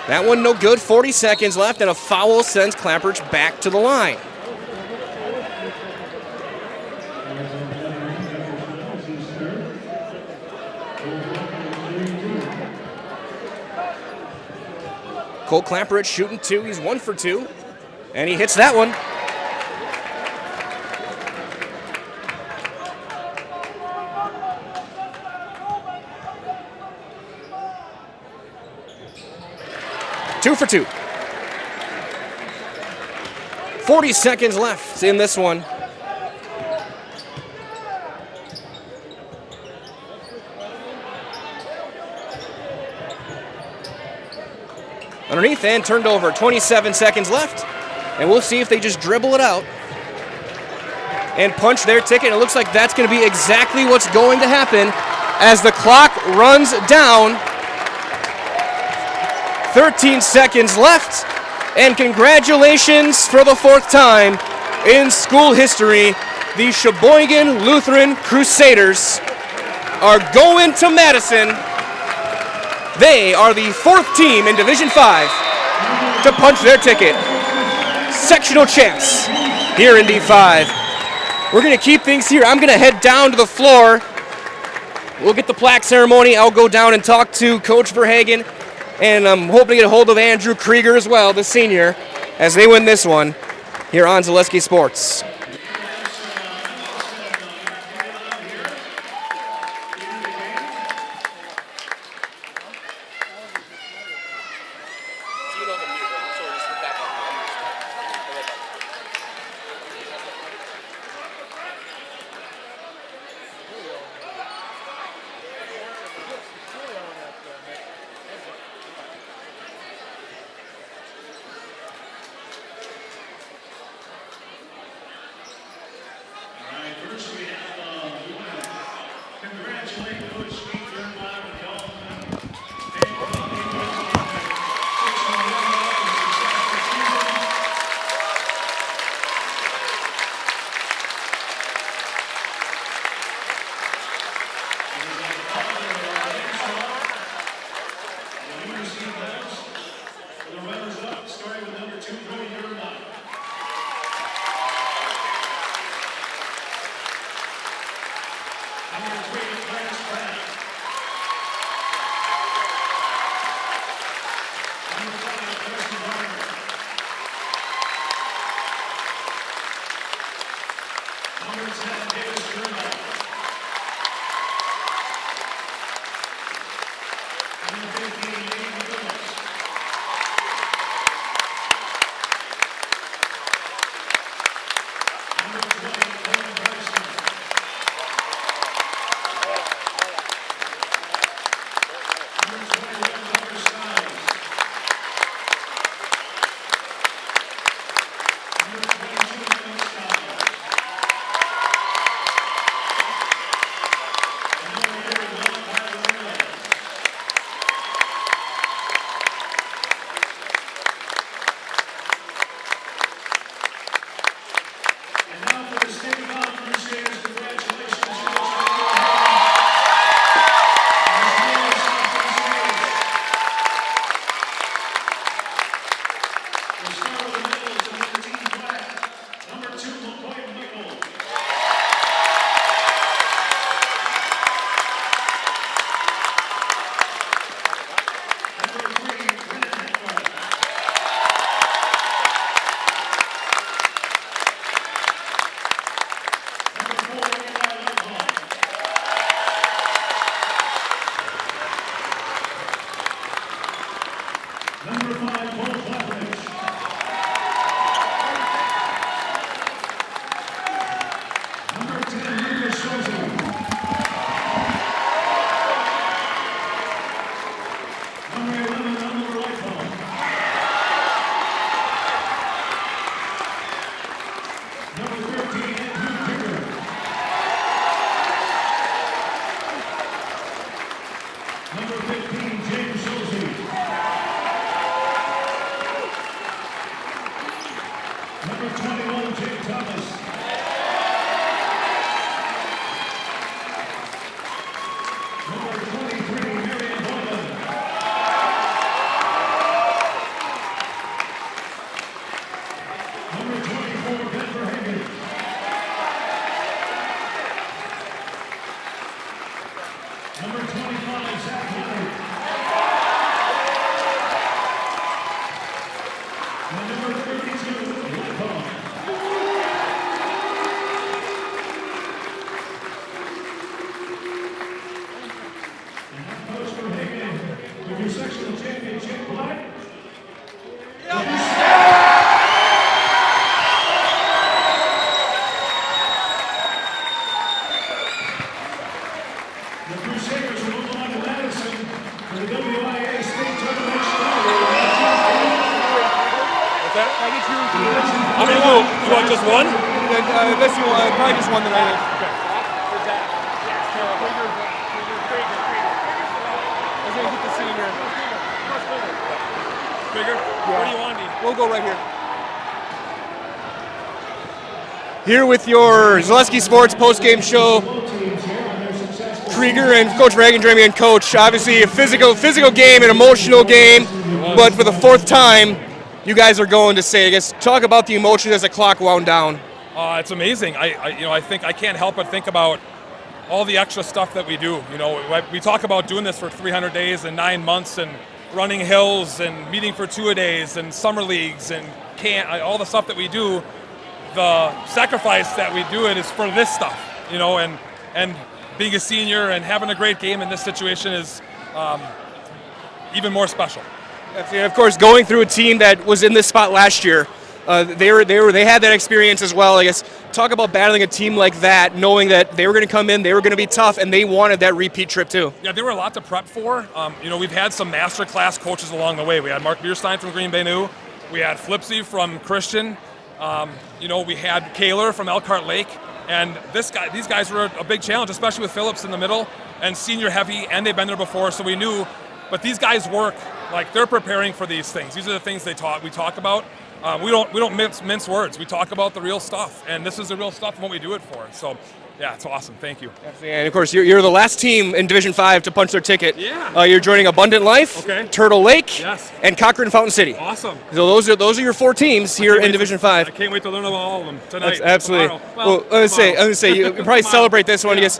That one no good, 40 seconds left, and a foul sends Clapperich back to the line. Cole Clapperich shooting 2, he's 1 for 2, and he hits that one. Two for 2. 40 seconds left in this one. Underneath and turned over. 27 seconds left. And we'll see if they just dribble it out and punch their ticket. It looks like that's going to be exactly what's going to happen as the clock runs down. 13 seconds left, and congratulations for the 4th time in school history. The Sheboygan Lutheran Crusaders are going to Madison. They are the 4th team in Division 5 to punch their ticket. Sectional champs here in D5. We're going to keep things here. I'm going to head down to the floor. We'll get the plaque ceremony. I'll go down and talk to Coach Verhagen. And I'm hoping to get a hold of Andrew Krieger as well, the senior, as they win this one here on Zaleski Sports. Number 21, Jake Thomas. Number 23, Marion Bowman. Number 24, Denver Hagan. Number 25, Zach Leonard. And number 32, Lacombe. And now Coach Hagan with your sectional champion, Jake Black. The Crusaders will move on to Madison for the WIAA State Tournament. What's that? How many will? You want just one? Unless you want, probably just one tonight. Okay. Where's that? I was gonna get the senior. Bigger? Yeah. Where do you want me? We'll go right here. Here with your Zaleski Sports post-game show, Krieger and Coach Reagan joining me, and Coach, obviously a physical game, an emotional game, but for the fourth time, you guys are going to say, I guess, talk about the emotion as the clock wound down. It's amazing. I think I can't help but think about all the extra stuff that we do. You know, we talk about doing this for 300 days and 9 months, and running hills and meeting for 2-a-days and summer leagues and all the stuff that we do. The sacrifice that we do it is for this stuff, you know, and being a senior and having a great game in this situation is even more special. And of course, going through a team that was in this spot last year, they had that experience as well. I guess talk about battling a team like that, knowing that they were going to come in, they were going to be tough, and they wanted that repeat trip too. Yeah, there were a lot to prep for. You know, we've had some master class coaches along the way. We had Mark Bierstein from Green Bay New. We had Flipsy from Christian. You know, we had Kaler from Elkhart Lake. And these guys were a big challenge, especially with Phillips in the middle and senior heavy, and they've been there before, so we knew. But these guys work like they're preparing for these things. These are the things we talk about. We don't mince words. We talk about the real stuff, and this is the real stuff and what we do it for. So, yeah, it's awesome. Thank you. And of course, you're the last team in Division 5 to punch their ticket. Yeah. You're joining Abundant Life, Turtle Lake, and Cochrane Fountain City. Awesome. So those are your 4 teams here in Division 5. I can't wait to learn about all of them tonight. Absolutely. Well, I'm gonna say you probably celebrate this one. Yes.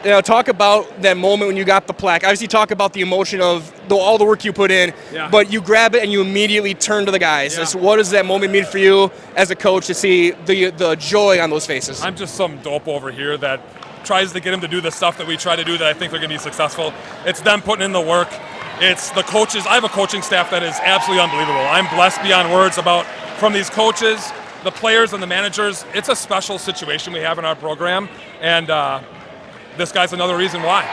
You know, talk about that moment when you got the plaque. Obviously, talk about the emotion of all the work you put in, but you grab it and you immediately turn to the guys. So what does that moment mean for you as a coach to see the joy on those faces? I'm just some dope over here that tries to get them to do the stuff that we try to do that I think they're going to be successful. It's them putting in the work. It's the coaches. I have a coaching staff that is absolutely unbelievable. I'm blessed beyond words from these coaches, the players, and the managers. It's a special situation we have in our program, and this guy's another reason why.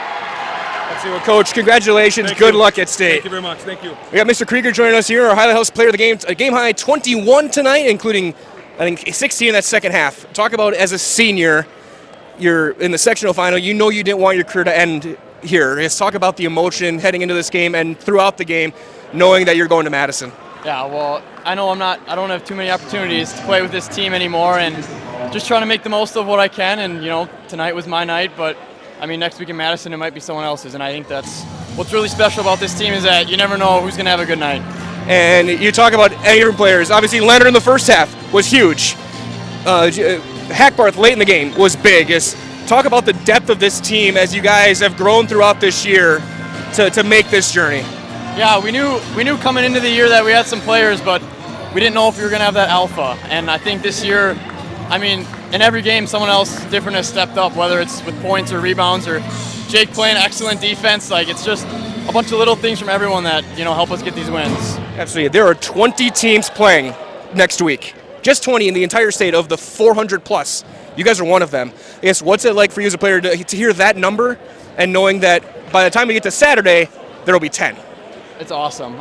Well, Coach, congratulations. Good luck at state. Thank you very much. Thank you. We got Mr. Krieger joining us here, our Highlight House player of the game. A game high 21 tonight, including, I think, 16 in that second half. Talk about, as a senior, you're in the sectional final. You know you didn't want your career to end here. Let's talk about the emotion heading into this game and throughout the game, knowing that you're going to Madison. Yeah, well, I know I don't have too many opportunities to play with this team anymore, and just trying to make the most of what I can. And, you know, tonight was my night, but I mean, next week in Madison, it might be someone else's, and I think that's what's really special about this team is that you never know who's going to have a good night. And you talk about any different players. Obviously, Leonard in the first half was huge. Hackbarth late in the game was big. Talk about the depth of this team as you guys have grown throughout this year to make this journey. Yeah, we knew coming into the year that we had some players, but we didn't know if we were going to have that alpha. And I think this year, I mean, in every game, someone else different has stepped up, whether it's with points or rebounds or Jake playing excellent defense. Like, it's just a bunch of little things from everyone that, you know, help us get these wins. Absolutely. There are 20 teams playing next week. Just 20 in the entire state of the 400 plus. You guys are one of them. I guess, what's it like for you as a player to hear that number and knowing that by the time we get to Saturday, there will be 10? It's awesome.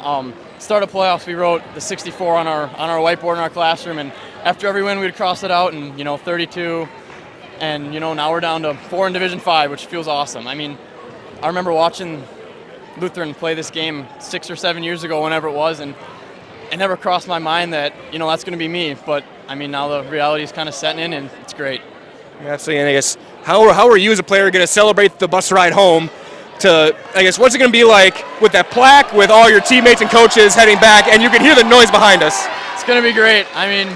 Start of playoffs, we wrote the 64 on our whiteboard in our classroom, and after every win, we'd cross it out, and 32, and now we're down to 4 in Division 5, which feels awesome. I mean, I remember watching Lutheran play this game 6 or 7 years ago, whenever it was, and it never crossed my mind that, that's going to be me. But, I mean, now the reality is kind of setting in, and it's great. Absolutely, and I guess, how are you as a player going to celebrate the bus ride home to, I guess, what's it going to be like with that plaque, with all your teammates and coaches heading back, and you can hear the noise behind us? It's going to be great. I mean,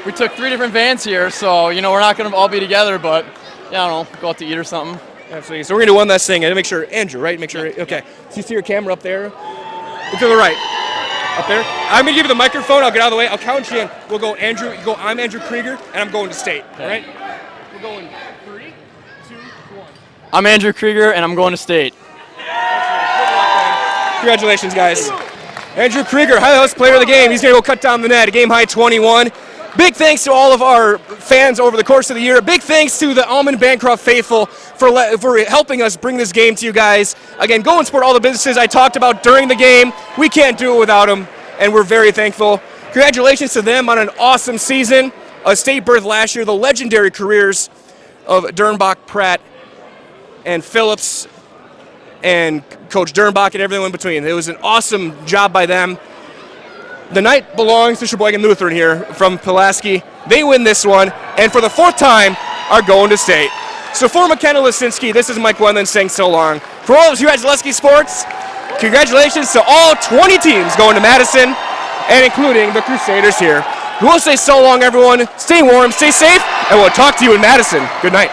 we took 3 different vans here, so, we're not going to all be together, but, I don't know, go out to eat or something. Absolutely. So we're going to do one last thing, and make sure, Andrew, right? Make sure, okay. So you see your camera up there? To the right. Up there. I'm going to give you the microphone. I'll get out of the way. I'll count you in. We'll go, Andrew, you go, I'm Andrew Krieger, and I'm going to state. All right? We're going 3, 2, 1. I'm Andrew Krieger, and I'm going to state. Congratulations, guys. Andrew Krieger, highest player of the game. He's going to go cut down the net, a game high 21. Big thanks to all of our fans over the course of the year. Big thanks to the Almond-Bancroft faithful for helping us bring this game to you guys. Again, go and support all the businesses I talked about during the game. We can't do it without them, and we're very thankful. Congratulations to them on an awesome season. A state berth last year, the legendary careers of Dernbach, Pratt, and Phillips, and Coach Dernbach and everyone in between. It was an awesome job by them. The night belongs to Sheboygan Lutheran here from Pulaski. They win this one, and for the 4th time are going to state. So for McKenna Lisinski, this is Mike Wendland saying so long. For all of us here at Zaleski Sports, congratulations to all 20 teams going to Madison, and including the Crusaders here. We'll say so long, everyone. Stay warm, stay safe, and we'll talk to you in Madison. Good night.